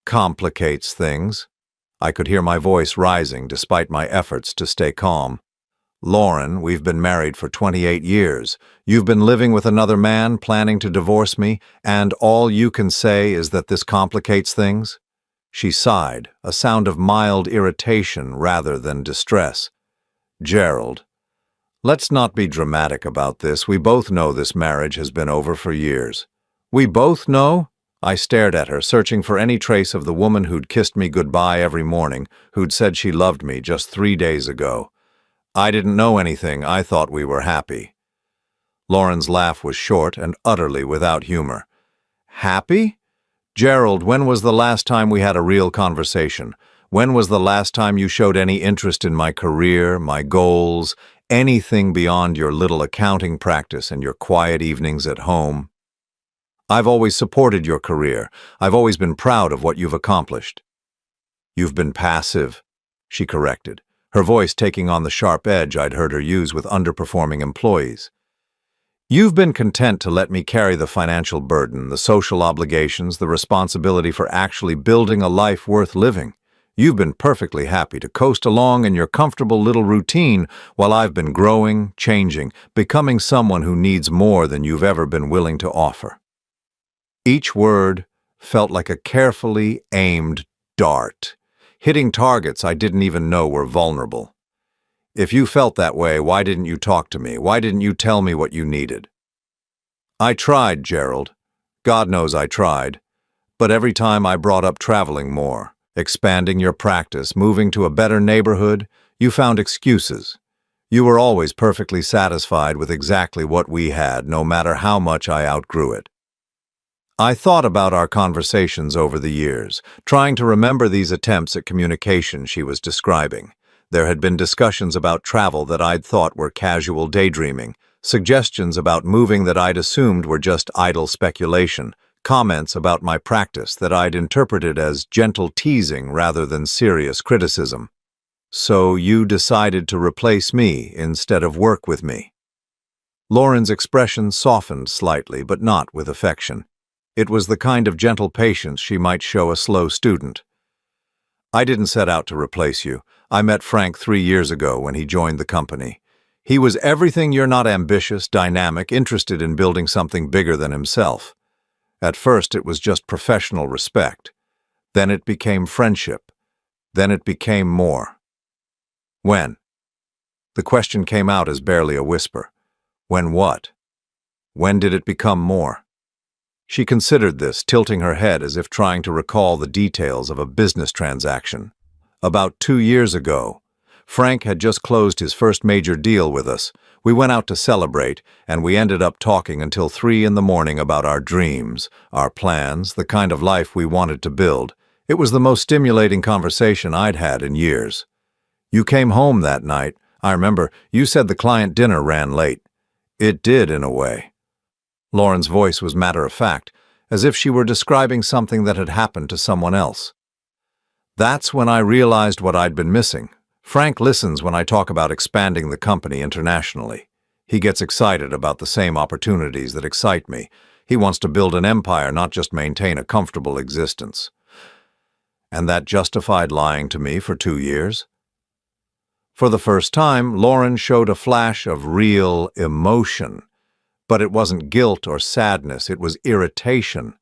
"Complicates things?" I could hear my voice rising despite my efforts to stay calm. "Lauren, we've been married for 28 years. You've been living with another man, planning to divorce me, and all you can say is that this complicates things?" She sighed, a sound of mild irritation rather than distress. "Gerald, let's not be dramatic about this. We both know this marriage has been over for years." "We both know?" I stared at her, searching for any trace of the woman who'd kissed me goodbye every morning, who'd said she loved me just 3 days ago. "I didn't know anything. I thought we were happy." Lauren's laugh was short and utterly without humor. "Happy? Gerald, when was the last time we had a real conversation? When was the last time you showed any interest in my career, my goals, anything beyond your little accounting practice and your quiet evenings at home? I've always supported your career. I've always been proud of what you've accomplished." "You've been passive," she corrected, her voice taking on the sharp edge I'd heard her use with underperforming employees. "You've been content to let me carry the financial burden, the social obligations, the responsibility for actually building a life worth living. You've been perfectly happy to coast along in your comfortable little routine while I've been growing, changing, becoming someone who needs more than you've ever been willing to offer." Each word felt like a carefully aimed dart, hitting targets I didn't even know were vulnerable. "If you felt that way, why didn't you talk to me? Why didn't you tell me what you needed?" "I tried, Gerald. God knows I tried. But every time I brought up traveling more, expanding your practice, moving to a better neighborhood, you found excuses. You were always perfectly satisfied with exactly what we had, no matter how much I outgrew it." I thought about our conversations over the years, trying to remember these attempts at communication she was describing. There had been discussions about travel that I'd thought were casual daydreaming, suggestions about moving that I'd assumed were just idle speculation, comments about my practice that I'd interpreted as gentle teasing rather than serious criticism. "So you decided to replace me instead of work with me." Lauren's expression softened slightly, but not with affection. It was the kind of gentle patience she might show a slow student. "I didn't set out to replace you. I met Frank 3 years ago when he joined the company. He was everything you're not: ambitious, dynamic, interested in building something bigger than himself. At first it was just professional respect. Then it became friendship. Then it became more." "When?" The question came out as barely a whisper. "When what? When did it become more?" She considered this, tilting her head as if trying to recall the details of a business transaction. "About 2 years ago. Frank had just closed his first major deal with us. We went out to celebrate, and we ended up talking until 3 in the morning about our dreams, our plans, the kind of life we wanted to build. It was the most stimulating conversation I'd had in years. You came home that night. I remember you said the client dinner ran late. It did, in a way." Lauren's voice was matter-of-fact, as if she were describing something that had happened to someone else. "That's when I realized what I'd been missing. Frank listens when I talk about expanding the company internationally. He gets excited about the same opportunities that excite me. He wants to build an empire, not just maintain a comfortable existence." "And that justified lying to me for 2 years?" For the first time, Lauren showed a flash of real emotion. But it wasn't guilt or sadness, it was irritation.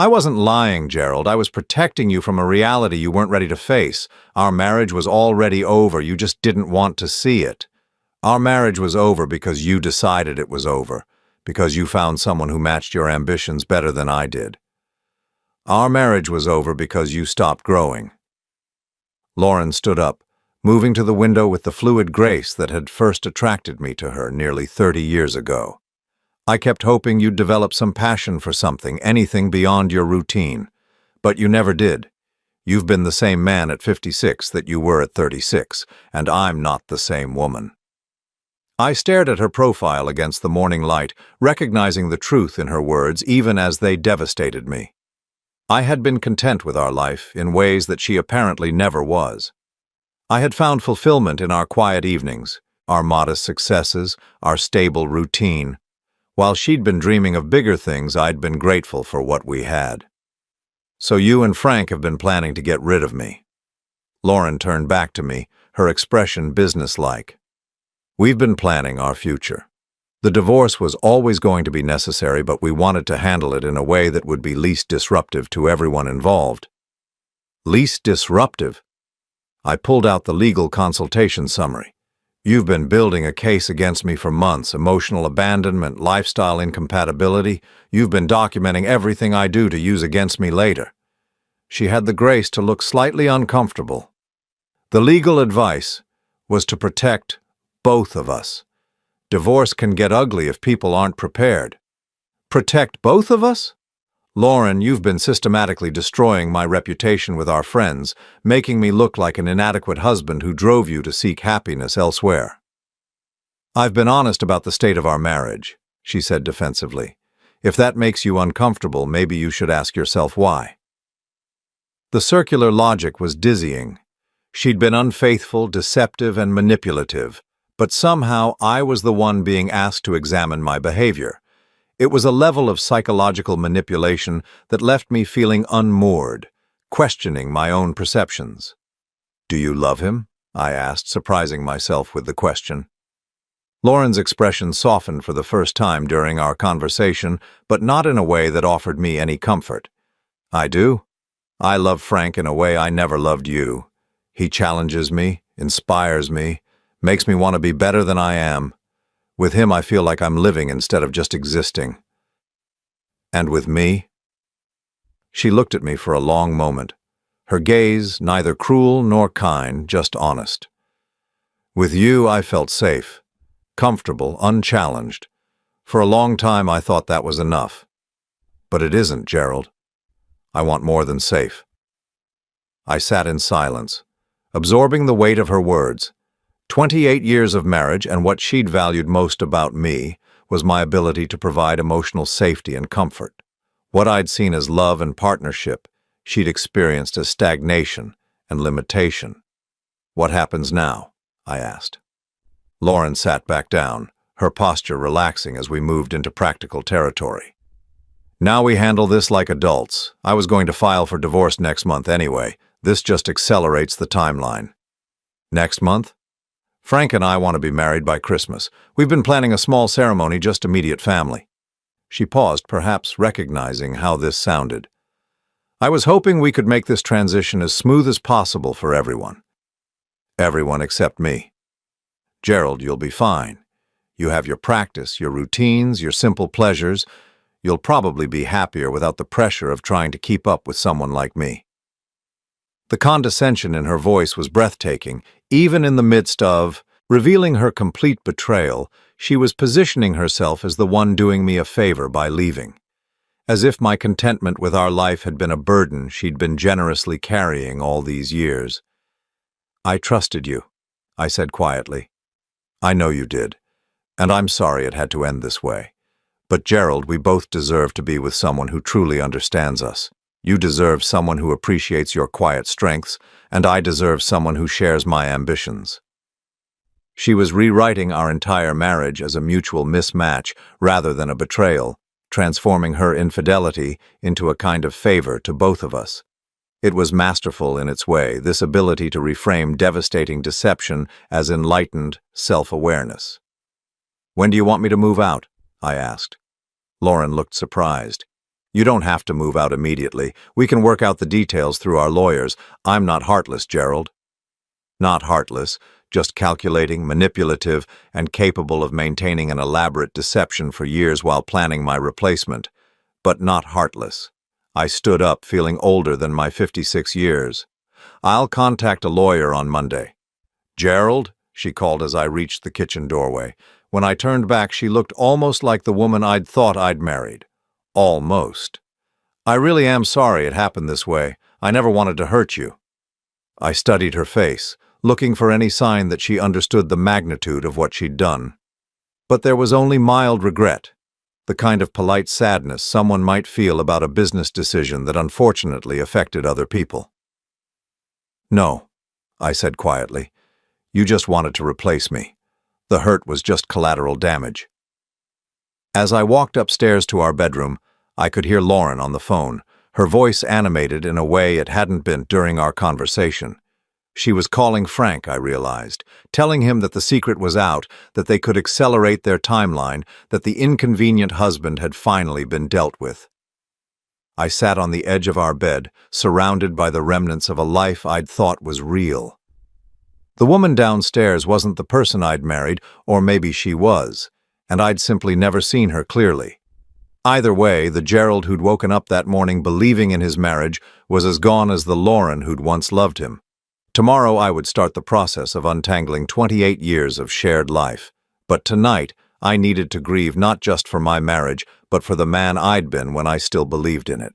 I wasn't lying, Gerald. I was protecting you from a reality you weren't ready to face. Our marriage was already over. You just didn't want to see it. Our marriage was over because you decided it was over, because you found someone who matched your ambitions better than I did. Our marriage was over because you stopped growing. Lauren stood up, moving to the window with the fluid grace that had first attracted me to her nearly 30 years ago. I kept hoping you'd develop some passion for something, anything beyond your routine. But you never did. You've been the same man at 56 that you were at 36, and I'm not the same woman. I stared at her profile against the morning light, recognizing the truth in her words even as they devastated me. I had been content with our life in ways that she apparently never was. I had found fulfillment in our quiet evenings, our modest successes, our stable routine. While she'd been dreaming of bigger things, I'd been grateful for what we had. So you and Frank have been planning to get rid of me. Lauren turned back to me, her expression businesslike. We've been planning our future. The divorce was always going to be necessary, but we wanted to handle it in a way that would be least disruptive to everyone involved. Least disruptive? I pulled out the legal consultation summary. You've been building a case against me for months, emotional abandonment, lifestyle incompatibility. You've been documenting everything I do to use against me later. She had the grace to look slightly uncomfortable. The legal advice was to protect both of us. Divorce can get ugly if people aren't prepared. Protect both of us? Lauren, you've been systematically destroying my reputation with our friends, making me look like an inadequate husband who drove you to seek happiness elsewhere. I've been honest about the state of our marriage, she said defensively. If that makes you uncomfortable, maybe you should ask yourself why. The circular logic was dizzying. She'd been unfaithful, deceptive, and manipulative. But somehow I was the one being asked to examine my behavior. It was a level of psychological manipulation that left me feeling unmoored, questioning my own perceptions. Do you love him? I asked, surprising myself with the question. Lauren's expression softened for the first time during our conversation, but not in a way that offered me any comfort. I do. I love Frank in a way I never loved you. He challenges me, inspires me, makes me want to be better than I am. With him, I feel like I'm living instead of just existing. And with me? She looked at me for a long moment, her gaze neither cruel nor kind, just honest. With you, I felt safe, comfortable, unchallenged. For a long time, I thought that was enough. But it isn't, Gerald. I want more than safe. I sat in silence, absorbing the weight of her words. 28 years of marriage, and what she'd valued most about me was my ability to provide emotional safety and comfort. What I'd seen as love and partnership, she'd experienced as stagnation and limitation. What happens now? I asked. Lauren sat back down, her posture relaxing as we moved into practical territory. Now we handle this like adults. I was going to file for divorce next month anyway. This just accelerates the timeline. Next month? Frank and I want to be married by Christmas. We've been planning a small ceremony, just immediate family. She paused, perhaps recognizing how this sounded. I was hoping we could make this transition as smooth as possible for everyone. Everyone except me. Gerald, you'll be fine. You have your practice, your routines, your simple pleasures. You'll probably be happier without the pressure of trying to keep up with someone like me. The condescension in her voice was breathtaking. Even in the midst of revealing her complete betrayal, she was positioning herself as the one doing me a favor by leaving. As if my contentment with our life had been a burden she'd been generously carrying all these years. I trusted you, I said quietly. I know you did, and I'm sorry it had to end this way. But Gerald, we both deserve to be with someone who truly understands us. You deserve someone who appreciates your quiet strengths, and I deserve someone who shares my ambitions. She was rewriting our entire marriage as a mutual mismatch rather than a betrayal, transforming her infidelity into a kind of favor to both of us. It was masterful in its way, this ability to reframe devastating deception as enlightened self-awareness. When do you want me to move out? I asked. Lauren looked surprised. You don't have to move out immediately. We can work out the details through our lawyers. I'm not heartless, Gerald. Not heartless, just calculating, manipulative, and capable of maintaining an elaborate deception for years while planning my replacement. But not heartless. I stood up, feeling older than my 56 years. I'll contact a lawyer on Monday. Gerald, she called as I reached the kitchen doorway. When I turned back, she looked almost like the woman I'd thought I'd married. Almost. I really am sorry it happened this way. I never wanted to hurt you. I studied her face, looking for any sign that she understood the magnitude of what she'd done. But there was only mild regret, the kind of polite sadness someone might feel about a business decision that unfortunately affected other people. No, I said quietly. You just wanted to replace me. The hurt was just collateral damage. As I walked upstairs to our bedroom, I could hear Lauren on the phone, her voice animated in a way it hadn't been during our conversation. She was calling Frank, I realized, telling him that the secret was out, that they could accelerate their timeline, that the inconvenient husband had finally been dealt with. I sat on the edge of our bed, surrounded by the remnants of a life I'd thought was real. The woman downstairs wasn't the person I'd married, or maybe she was, and I'd simply never seen her clearly. Either way, the Gerald who'd woken up that morning believing in his marriage was as gone as the Lauren who'd once loved him. Tomorrow I would start the process of untangling 28 years of shared life. But tonight, I needed to grieve not just for my marriage, but for the man I'd been when I still believed in it.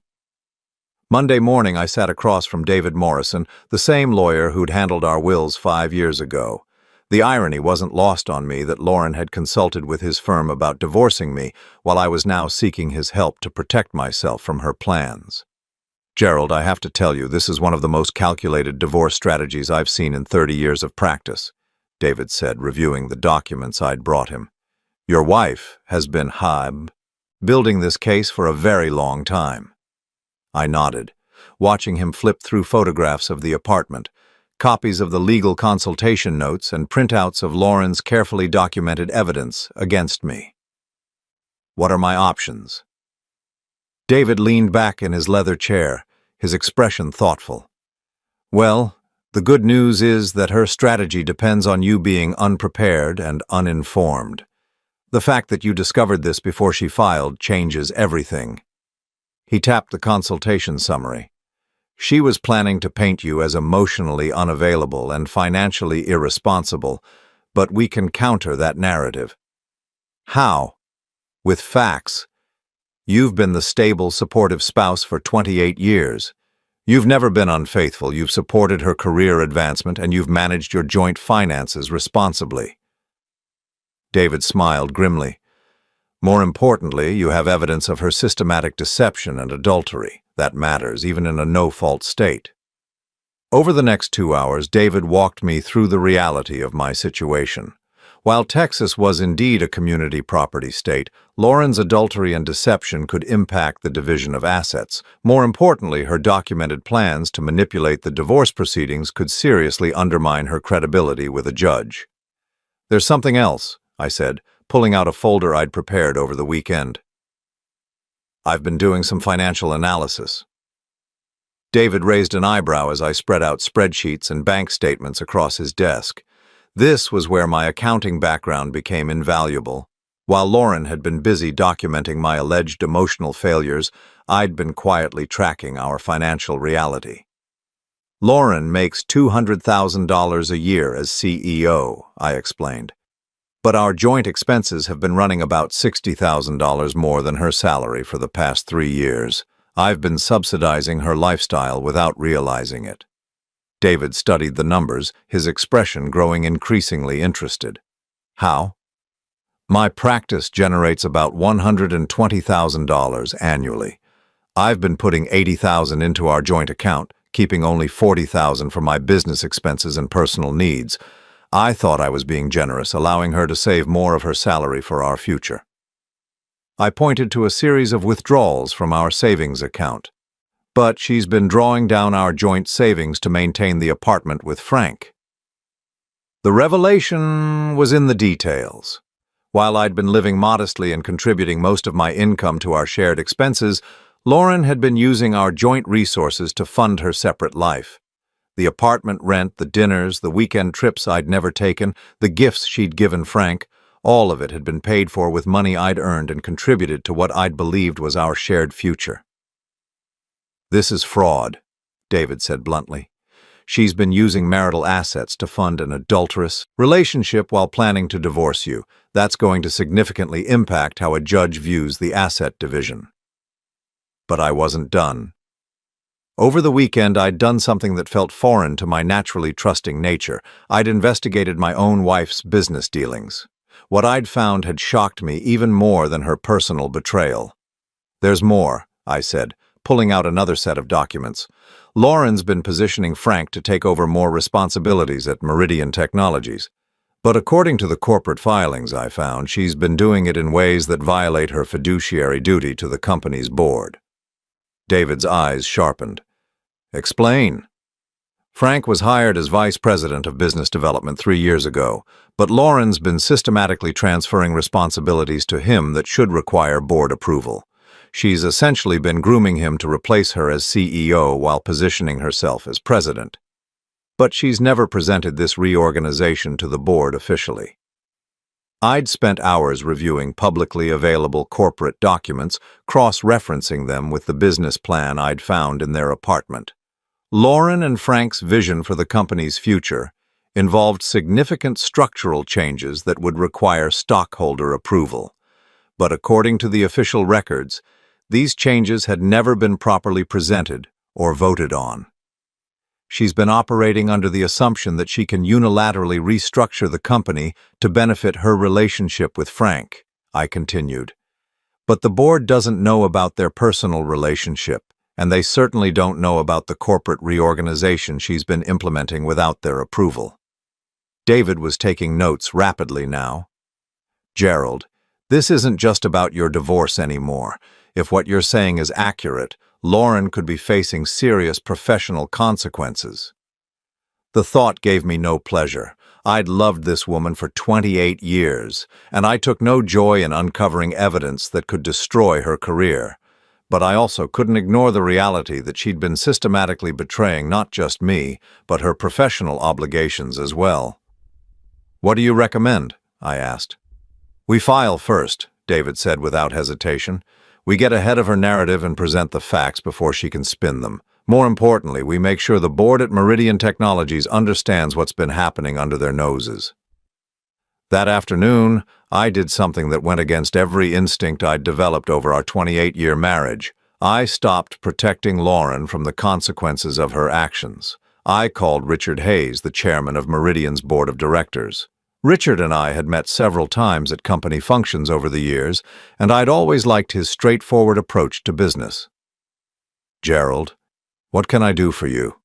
Monday morning, I sat across from David Morrison, the same lawyer who'd handled our wills 5 years ago. The irony wasn't lost on me that Lauren had consulted with his firm about divorcing me, while I was now seeking his help to protect myself from her plans. Gerald, I have to tell you, this is one of the most calculated divorce strategies I've seen in 30 years of practice, David said, reviewing the documents I'd brought him. Your wife has been building this case for a very long time. I nodded, watching him flip through photographs of the apartment, copies of the legal consultation notes, and printouts of Lauren's carefully documented evidence against me. What are my options? David leaned back in his leather chair, his expression thoughtful. Well, the good news is that her strategy depends on you being unprepared and uninformed. The fact that you discovered this before she filed changes everything. He tapped the consultation summary. She was planning to paint you as emotionally unavailable and financially irresponsible, but we can counter that narrative. How? With facts. You've been the stable, supportive spouse for 28 years. You've never been unfaithful, you've supported her career advancement, and you've managed your joint finances responsibly. David smiled grimly. More importantly, you have evidence of her systematic deception and adultery. That matters, even in a no-fault state. Over the next 2 hours, David walked me through the reality of my situation. While Texas was indeed a community property state, Lauren's adultery and deception could impact the division of assets. More importantly, her documented plans to manipulate the divorce proceedings could seriously undermine her credibility with a judge. There's something else, I said, pulling out a folder I'd prepared over the weekend. I've been doing some financial analysis. David raised an eyebrow as I spread out spreadsheets and bank statements across his desk. This was where my accounting background became invaluable. While Lauren had been busy documenting my alleged emotional failures, I'd been quietly tracking our financial reality. Lauren makes $200,000 a year as CEO, I explained. But our joint expenses have been running about $60,000 more than her salary for the past 3 years. I've been subsidizing her lifestyle without realizing it. David studied the numbers, his expression growing increasingly interested. How? My practice generates about $120,000 annually. I've been putting $80,000 into our joint account, keeping only $40,000 for my business expenses and personal needs. I thought I was being generous, allowing her to save more of her salary for our future. I pointed to a series of withdrawals from our savings account. But she's been drawing down our joint savings to maintain the apartment with Frank. The revelation was in the details. While I'd been living modestly and contributing most of my income to our shared expenses, Lauren had been using our joint resources to fund her separate life. The apartment rent, the dinners, the weekend trips I'd never taken, the gifts she'd given Frank, all of it had been paid for with money I'd earned and contributed to what I'd believed was our shared future. "This is fraud," David said bluntly. "She's been using marital assets to fund an adulterous relationship while planning to divorce you. That's going to significantly impact how a judge views the asset division." But I wasn't done. Over the weekend, I'd done something that felt foreign to my naturally trusting nature. I'd investigated my own wife's business dealings. What I'd found had shocked me even more than her personal betrayal. "There's more," I said, pulling out another set of documents. "Lauren's been positioning Frank to take over more responsibilities at Meridian Technologies. But according to the corporate filings I found, she's been doing it in ways that violate her fiduciary duty to the company's board." David's eyes sharpened. "Explain." "Frank was hired as vice president of business development 3 years ago, but Lauren's been systematically transferring responsibilities to him that should require board approval. She's essentially been grooming him to replace her as CEO while positioning herself as president. But she's never presented this reorganization to the board officially." I'd spent hours reviewing publicly available corporate documents, cross-referencing them with the business plan I'd found in their apartment. Lauren and Frank's vision for the company's future involved significant structural changes that would require stockholder approval. But according to the official records, these changes had never been properly presented or voted on. "She's been operating under the assumption that she can unilaterally restructure the company to benefit her relationship with Frank," I continued. "But the board doesn't know about their personal relationship, and they certainly don't know about the corporate reorganization she's been implementing without their approval." David was taking notes rapidly now. "Gerald, this isn't just about your divorce anymore. If what you're saying is accurate, Lauren could be facing serious professional consequences." The thought gave me no pleasure. I'd loved this woman for 28 years, and I took no joy in uncovering evidence that could destroy her career. But I also couldn't ignore the reality that she'd been systematically betraying not just me, but her professional obligations as well. "What do you recommend?" I asked. "We file first," David said without hesitation. "We get ahead of her narrative and present the facts before she can spin them. More importantly, we make sure the board at Meridian Technologies understands what's been happening under their noses." That afternoon, I did something that went against every instinct I'd developed over our 28-year marriage. I stopped protecting Lauren from the consequences of her actions. I called Richard Hayes, the chairman of Meridian's board of directors. Richard and I had met several times at company functions over the years, and I'd always liked his straightforward approach to business. "Gerald, what can I do for you?"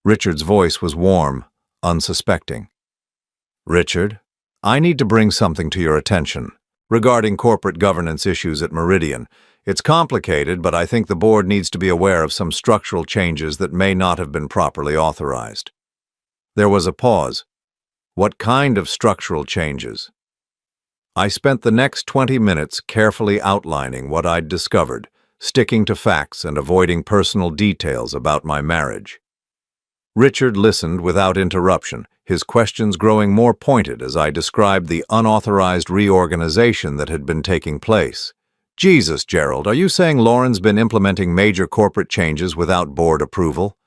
Richard's voice was warm, unsuspecting. "Richard, I need to bring something to your attention regarding corporate governance issues at Meridian. It's complicated, but I think the board needs to be aware of some structural changes that may not have been properly authorized." There was a pause. "What kind of structural changes?" I spent the next 20 minutes carefully outlining what I'd discovered, sticking to facts and avoiding personal details about my marriage. Richard listened without interruption, his questions growing more pointed as I described the unauthorized reorganization that had been taking place. "Jesus, Gerald, are you saying Lauren's been implementing major corporate changes without board approval?"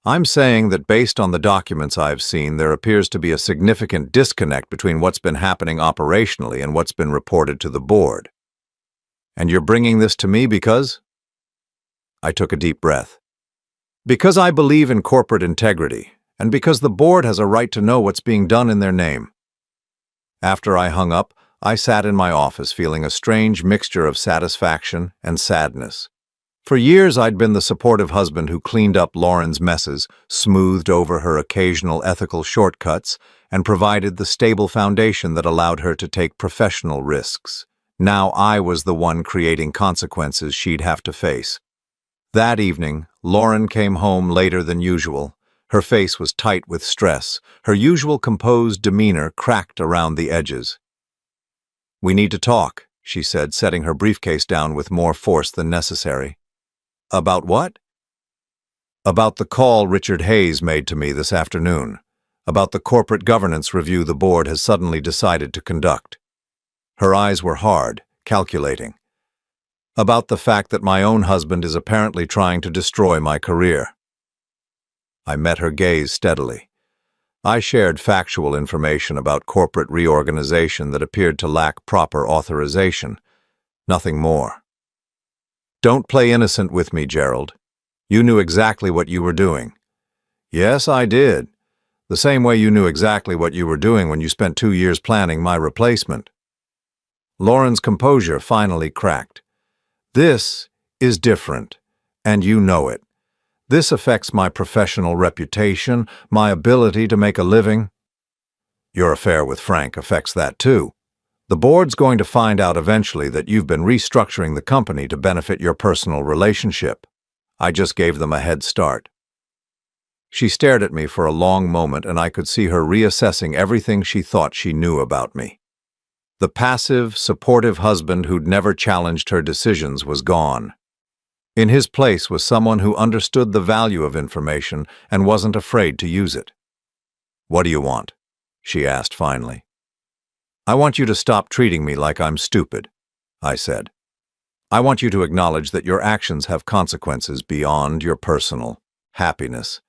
"I'm saying that based on the documents I've seen, there appears to be a significant disconnect between what's been happening operationally and what's been reported to the board." "And you're bringing this to me because?" I took a deep breath. "Because I believe in corporate integrity, and because the board has a right to know what's being done in their name." After I hung up, I sat in my office feeling a strange mixture of satisfaction and sadness. For years, I'd been the supportive husband who cleaned up Lauren's messes, smoothed over her occasional ethical shortcuts, and provided the stable foundation that allowed her to take professional risks. Now I was the one creating consequences she'd have to face. That evening, Lauren came home later than usual. Her face was tight with stress, her usual composed demeanor cracked around the edges. "We need to talk," she said, setting her briefcase down with more force than necessary. About what? About the call Richard Hayes made to me this afternoon. About the corporate governance review the board has suddenly decided to conduct. Her eyes were hard, calculating. About the fact that my own husband is apparently trying to destroy my career. I met her gaze steadily. I shared factual information about corporate reorganization that appeared to lack proper authorization. Nothing more. Don't play innocent with me, Gerald. You knew exactly what you were doing. Yes, I did. The same way you knew exactly what you were doing when you spent 2 years planning my replacement. Lauren's composure finally cracked. This is different, and you know it. This affects my professional reputation, my ability to make a living. Your affair with Frank affects that too. The board's going to find out eventually that you've been restructuring the company to benefit your personal relationship. I just gave them a head start. She stared at me for a long moment, and I could see her reassessing everything she thought she knew about me. The passive, supportive husband who'd never challenged her decisions was gone. In his place was someone who understood the value of information and wasn't afraid to use it. What do you want? She asked finally. I want you to stop treating me like I'm stupid, I said. I want you to acknowledge that your actions have consequences beyond your personal happiness.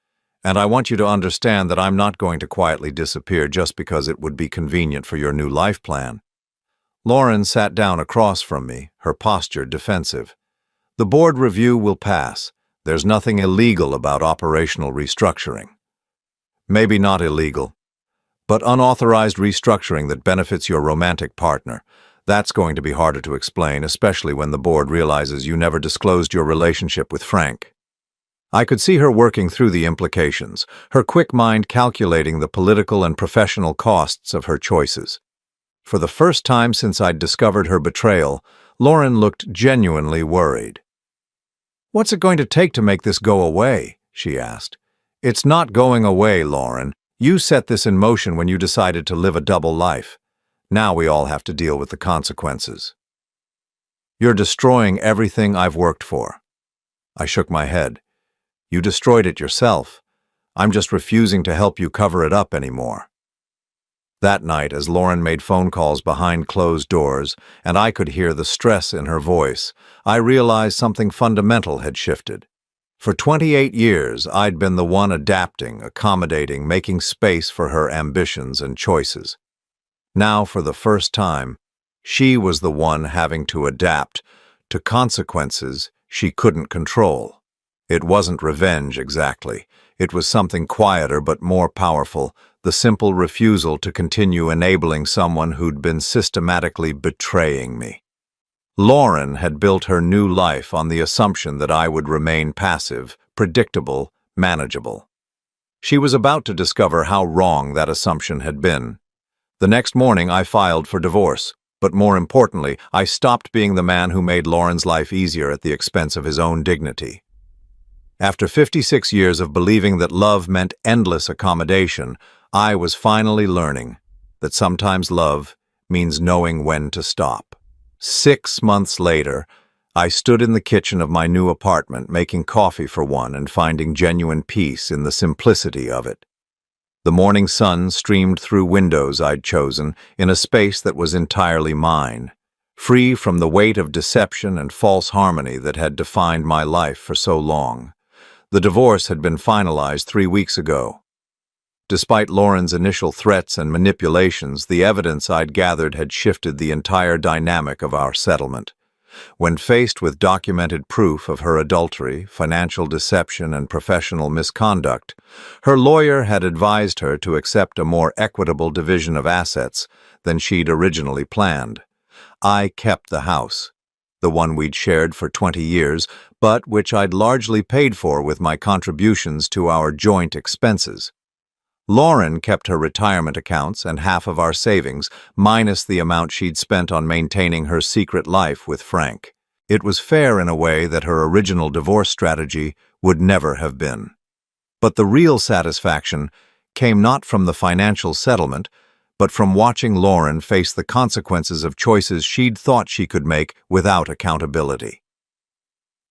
And I want you to understand that I'm not going to quietly disappear just because it would be convenient for your new life plan. Lauren sat down across from me, her posture defensive. The board review will pass. There's nothing illegal about operational restructuring. Maybe not illegal, but unauthorized restructuring that benefits your romantic partner. That's going to be harder to explain, especially when the board realizes you never disclosed your relationship with Frank. I could see her working through the implications, her quick mind calculating the political and professional costs of her choices. For the first time since I'd discovered her betrayal, Lauren looked genuinely worried. What's it going to take to make this go away? She asked. It's not going away, Lauren. You set this in motion when you decided to live a double life. Now we all have to deal with the consequences. You're destroying everything I've worked for. I shook my head. You destroyed it yourself. I'm just refusing to help you cover it up anymore. That night, as Lauren made phone calls behind closed doors, and I could hear the stress in her voice, I realized something fundamental had shifted. For 28 years, I'd been the one adapting, accommodating, making space for her ambitions and choices. Now, for the first time, she was the one having to adapt to consequences she couldn't control. It wasn't revenge, exactly. It was something quieter but more powerful, the simple refusal to continue enabling someone who'd been systematically betraying me. Lauren had built her new life on the assumption that I would remain passive, predictable, manageable. She was about to discover how wrong that assumption had been. The next morning, I filed for divorce, but more importantly, I stopped being the man who made Lauren's life easier at the expense of his own dignity. After 56 years of believing that love meant endless accommodation, I was finally learning that sometimes love means knowing when to stop. 6 months later, I stood in the kitchen of my new apartment making coffee for one and finding genuine peace in the simplicity of it. The morning sun streamed through windows I'd chosen in a space that was entirely mine, free from the weight of deception and false harmony that had defined my life for so long. The divorce had been finalized 3 weeks ago. Despite Lauren's initial threats and manipulations, the evidence I'd gathered had shifted the entire dynamic of our settlement. When faced with documented proof of her adultery, financial deception, and professional misconduct, her lawyer had advised her to accept a more equitable division of assets than she'd originally planned. I kept the house, the one we'd shared for 20 years, but which I'd largely paid for with my contributions to our joint expenses. Lauren kept her retirement accounts and half of our savings, minus the amount she'd spent on maintaining her secret life with Frank. It was fair in a way that her original divorce strategy would never have been. But the real satisfaction came not from the financial settlement, but from watching Lauren face the consequences of choices she'd thought she could make without accountability.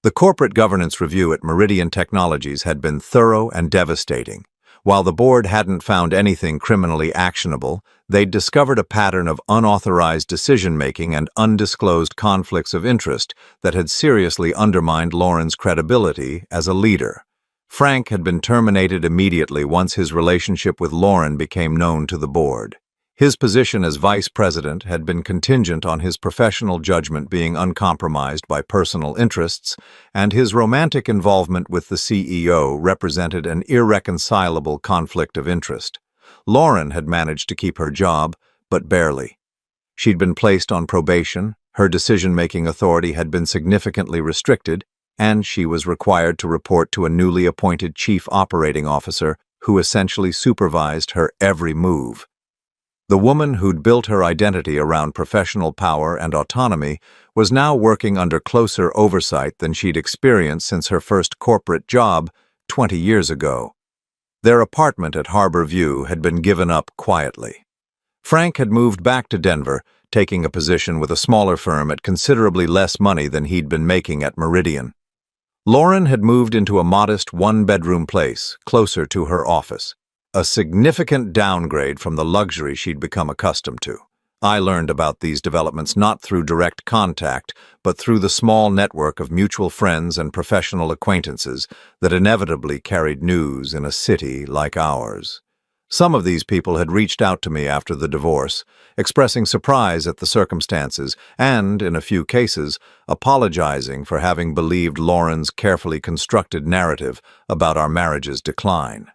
The corporate governance review at Meridian Technologies had been thorough and devastating. While the board hadn't found anything criminally actionable, they'd discovered a pattern of unauthorized decision-making and undisclosed conflicts of interest that had seriously undermined Lauren's credibility as a leader. Frank had been terminated immediately once his relationship with Lauren became known to the board. His position as vice president had been contingent on his professional judgment being uncompromised by personal interests, and his romantic involvement with the CEO represented an irreconcilable conflict of interest. Lauren had managed to keep her job, but barely. She'd been placed on probation, her decision-making authority had been significantly restricted, and she was required to report to a newly appointed chief operating officer who essentially supervised her every move. The woman who'd built her identity around professional power and autonomy was now working under closer oversight than she'd experienced since her first corporate job 20 years ago. Their apartment at Harbor View had been given up quietly. Frank had moved back to Denver, taking a position with a smaller firm at considerably less money than he'd been making at Meridian. Lauren had moved into a modest one-bedroom place, closer to her office. A significant downgrade from the luxury she'd become accustomed to. I learned about these developments not through direct contact, but through the small network of mutual friends and professional acquaintances that inevitably carried news in a city like ours. Some of these people had reached out to me after the divorce, expressing surprise at the circumstances and, in a few cases, apologizing for having believed Lauren's carefully constructed narrative about our marriage's decline.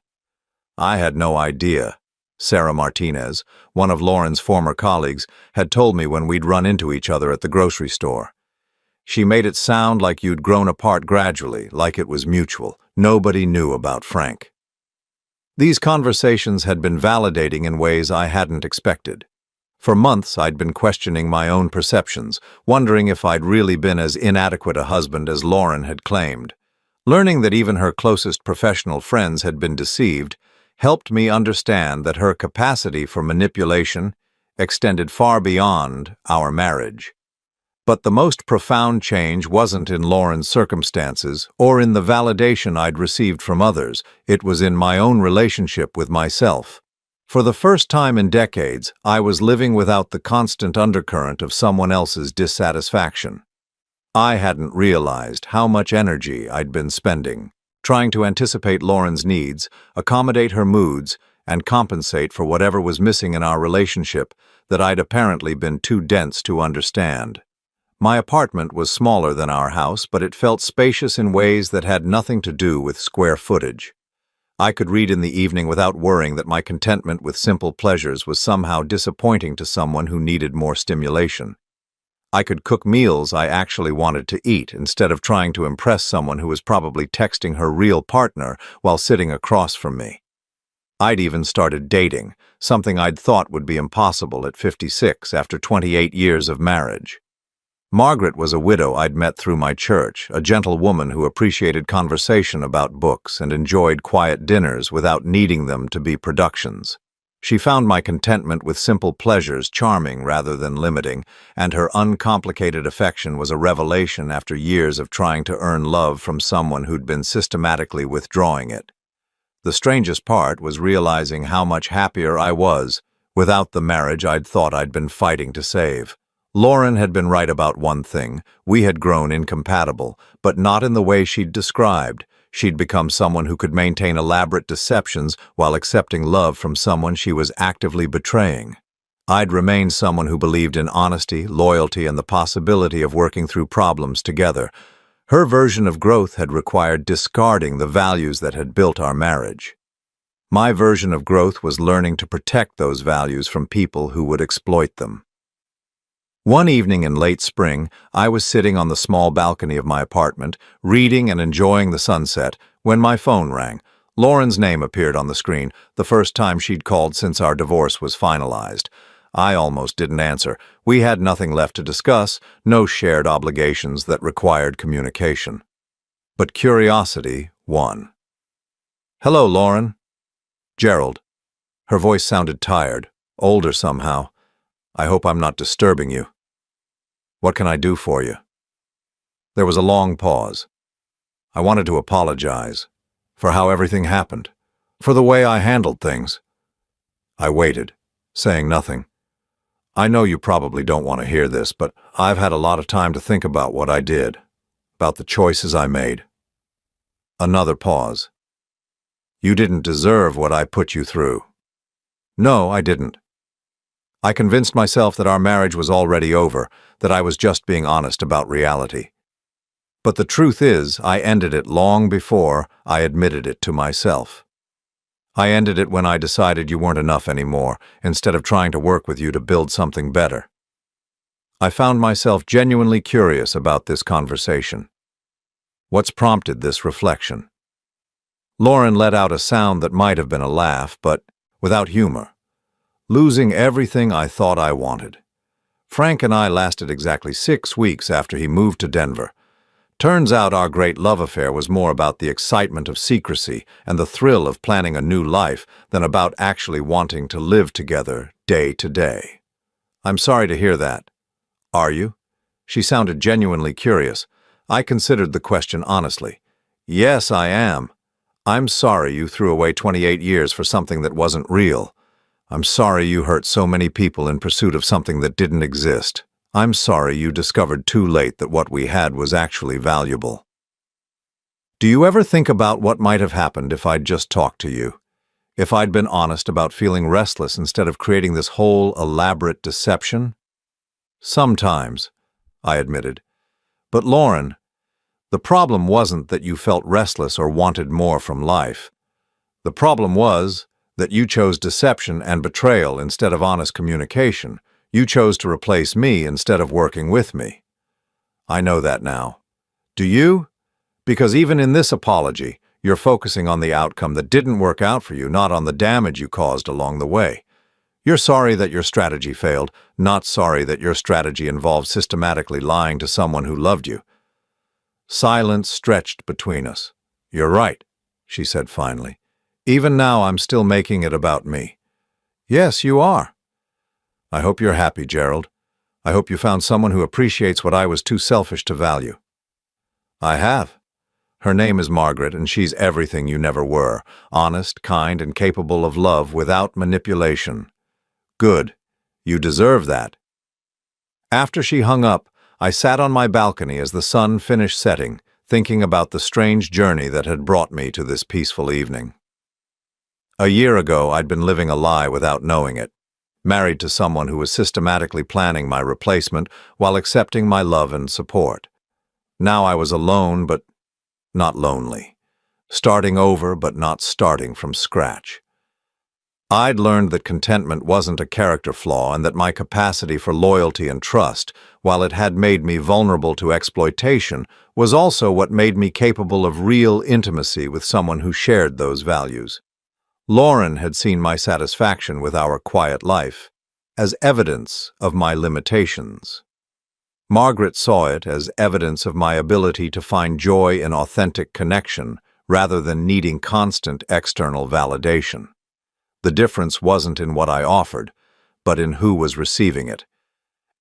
I had no idea. Sarah Martinez, one of Lauren's former colleagues, had told me when we'd run into each other at the grocery store. She made it sound like you'd grown apart gradually, like it was mutual. Nobody knew about Frank. These conversations had been validating in ways I hadn't expected. For months, I'd been questioning my own perceptions, wondering if I'd really been as inadequate a husband as Lauren had claimed. Learning that even her closest professional friends had been deceived helped me understand that her capacity for manipulation extended far beyond our marriage. But the most profound change wasn't in Lauren's circumstances or in the validation I'd received from others. It was in my own relationship with myself. For the first time in decades, I was living without the constant undercurrent of someone else's dissatisfaction. I hadn't realized how much energy I'd been spending trying to anticipate Lauren's needs, accommodate her moods, and compensate for whatever was missing in our relationship that I'd apparently been too dense to understand. My apartment was smaller than our house, but it felt spacious in ways that had nothing to do with square footage. I could read in the evening without worrying that my contentment with simple pleasures was somehow disappointing to someone who needed more stimulation. I could cook meals I actually wanted to eat instead of trying to impress someone who was probably texting her real partner while sitting across from me. I'd even started dating, something I'd thought would be impossible at 56 after 28 years of marriage. Margaret was a widow I'd met through my church, a gentle woman who appreciated conversation about books and enjoyed quiet dinners without needing them to be productions. She found my contentment with simple pleasures charming rather than limiting, and her uncomplicated affection was a revelation after years of trying to earn love from someone who'd been systematically withdrawing it. The strangest part was realizing how much happier I was without the marriage I'd thought I'd been fighting to save. Lauren had been right about one thing. We had grown incompatible, but not in the way she'd described. She'd become someone who could maintain elaborate deceptions while accepting love from someone she was actively betraying. I'd remained someone who believed in honesty, loyalty, and the possibility of working through problems together. Her version of growth had required discarding the values that had built our marriage. My version of growth was learning to protect those values from people who would exploit them. One evening in late spring, I was sitting on the small balcony of my apartment, reading and enjoying the sunset, when my phone rang. Lauren's name appeared on the screen, the first time she'd called since our divorce was finalized. I almost didn't answer. We had nothing left to discuss, no shared obligations that required communication. But curiosity won. "Hello, Lauren." "Gerald." Her voice sounded tired, older somehow. "I hope I'm not disturbing you. What can I do for you?" There was a long pause. I wanted to apologize for how everything happened, for the way I handled things. I waited, saying nothing. I know you probably don't want to hear this, but I've had a lot of time to think about what I did, about the choices I made. Another pause. You didn't deserve what I put you through. No, I didn't. I convinced myself that our marriage was already over, that I was just being honest about reality. But the truth is, I ended it long before I admitted it to myself. I ended it when I decided you weren't enough anymore, instead of trying to work with you to build something better. I found myself genuinely curious about this conversation. What's prompted this reflection? Lauren let out a sound that might have been a laugh, but without humor. Losing everything I thought I wanted. Frank and I lasted exactly 6 weeks after he moved to Denver. Turns out our great love affair was more about the excitement of secrecy and the thrill of planning a new life than about actually wanting to live together day to day. I'm sorry to hear that. Are you? She sounded genuinely curious. I considered the question honestly. Yes, I am. I'm sorry you threw away 28 years for something that wasn't real. I'm sorry you hurt so many people in pursuit of something that didn't exist. I'm sorry you discovered too late that what we had was actually valuable. Do you ever think about what might have happened if I'd just talked to you? If I'd been honest about feeling restless instead of creating this whole elaborate deception? Sometimes, I admitted. But Lauren, the problem wasn't that you felt restless or wanted more from life. The problem was that you chose deception and betrayal instead of honest communication. You chose to replace me instead of working with me. I know that now. Do you? Because even in this apology, you're focusing on the outcome that didn't work out for you, not on the damage you caused along the way. You're sorry that your strategy failed, not sorry that your strategy involved systematically lying to someone who loved you. Silence stretched between us. You're right, she said finally. Even now I'm still making it about me. Yes, you are. I hope you're happy, Gerald. I hope you found someone who appreciates what I was too selfish to value. I have. Her name is Margaret, and she's everything you never were. Honest, kind, and capable of love without manipulation. Good. You deserve that. After she hung up, I sat on my balcony as the sun finished setting, thinking about the strange journey that had brought me to this peaceful evening. A year ago, I'd been living a lie without knowing it. Married to someone who was systematically planning my replacement while accepting my love and support. Now I was alone, but not lonely. Starting over, but not starting from scratch. I'd learned that contentment wasn't a character flaw and that my capacity for loyalty and trust, while it had made me vulnerable to exploitation, was also what made me capable of real intimacy with someone who shared those values. Lauren had seen my satisfaction with our quiet life as evidence of my limitations. Margaret saw it as evidence of my ability to find joy in authentic connection rather than needing constant external validation. The difference wasn't in what I offered, but in who was receiving it.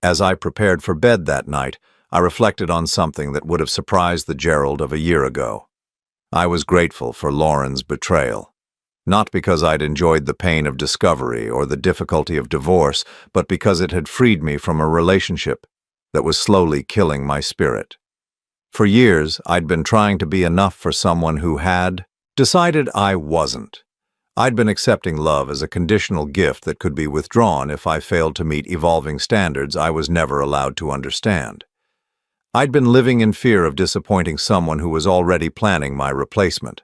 As I prepared for bed that night, I reflected on something that would have surprised the Gerald of a year ago. I was grateful for Lauren's betrayal. Not because I'd enjoyed the pain of discovery or the difficulty of divorce, but because it had freed me from a relationship that was slowly killing my spirit. For years, I'd been trying to be enough for someone who had decided I wasn't. I'd been accepting love as a conditional gift that could be withdrawn if I failed to meet evolving standards I was never allowed to understand. I'd been living in fear of disappointing someone who was already planning my replacement.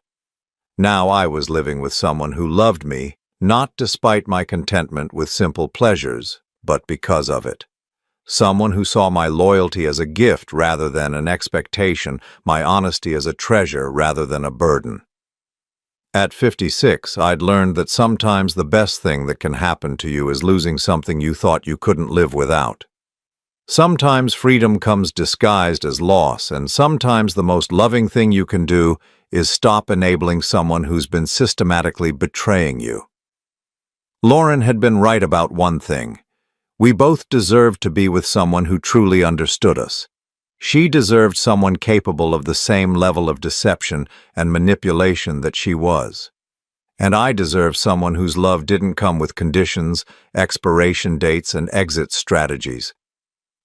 Now I was living with someone who loved me, not despite my contentment with simple pleasures, but because of it. Someone who saw my loyalty as a gift rather than an expectation, my honesty as a treasure rather than a burden. At 56, I'd learned that sometimes the best thing that can happen to you is losing something you thought you couldn't live without. Sometimes freedom comes disguised as loss, and sometimes the most loving thing you can do is stop enabling someone who's been systematically betraying you. Lauren had been right about one thing. We both deserved to be with someone who truly understood us. She deserved someone capable of the same level of deception and manipulation that she was. And I deserved someone whose love didn't come with conditions, expiration dates, and exit strategies.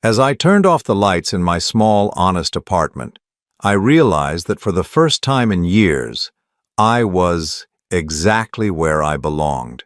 As I turned off the lights in my small, honest apartment, I realized that for the first time in years, I was exactly where I belonged.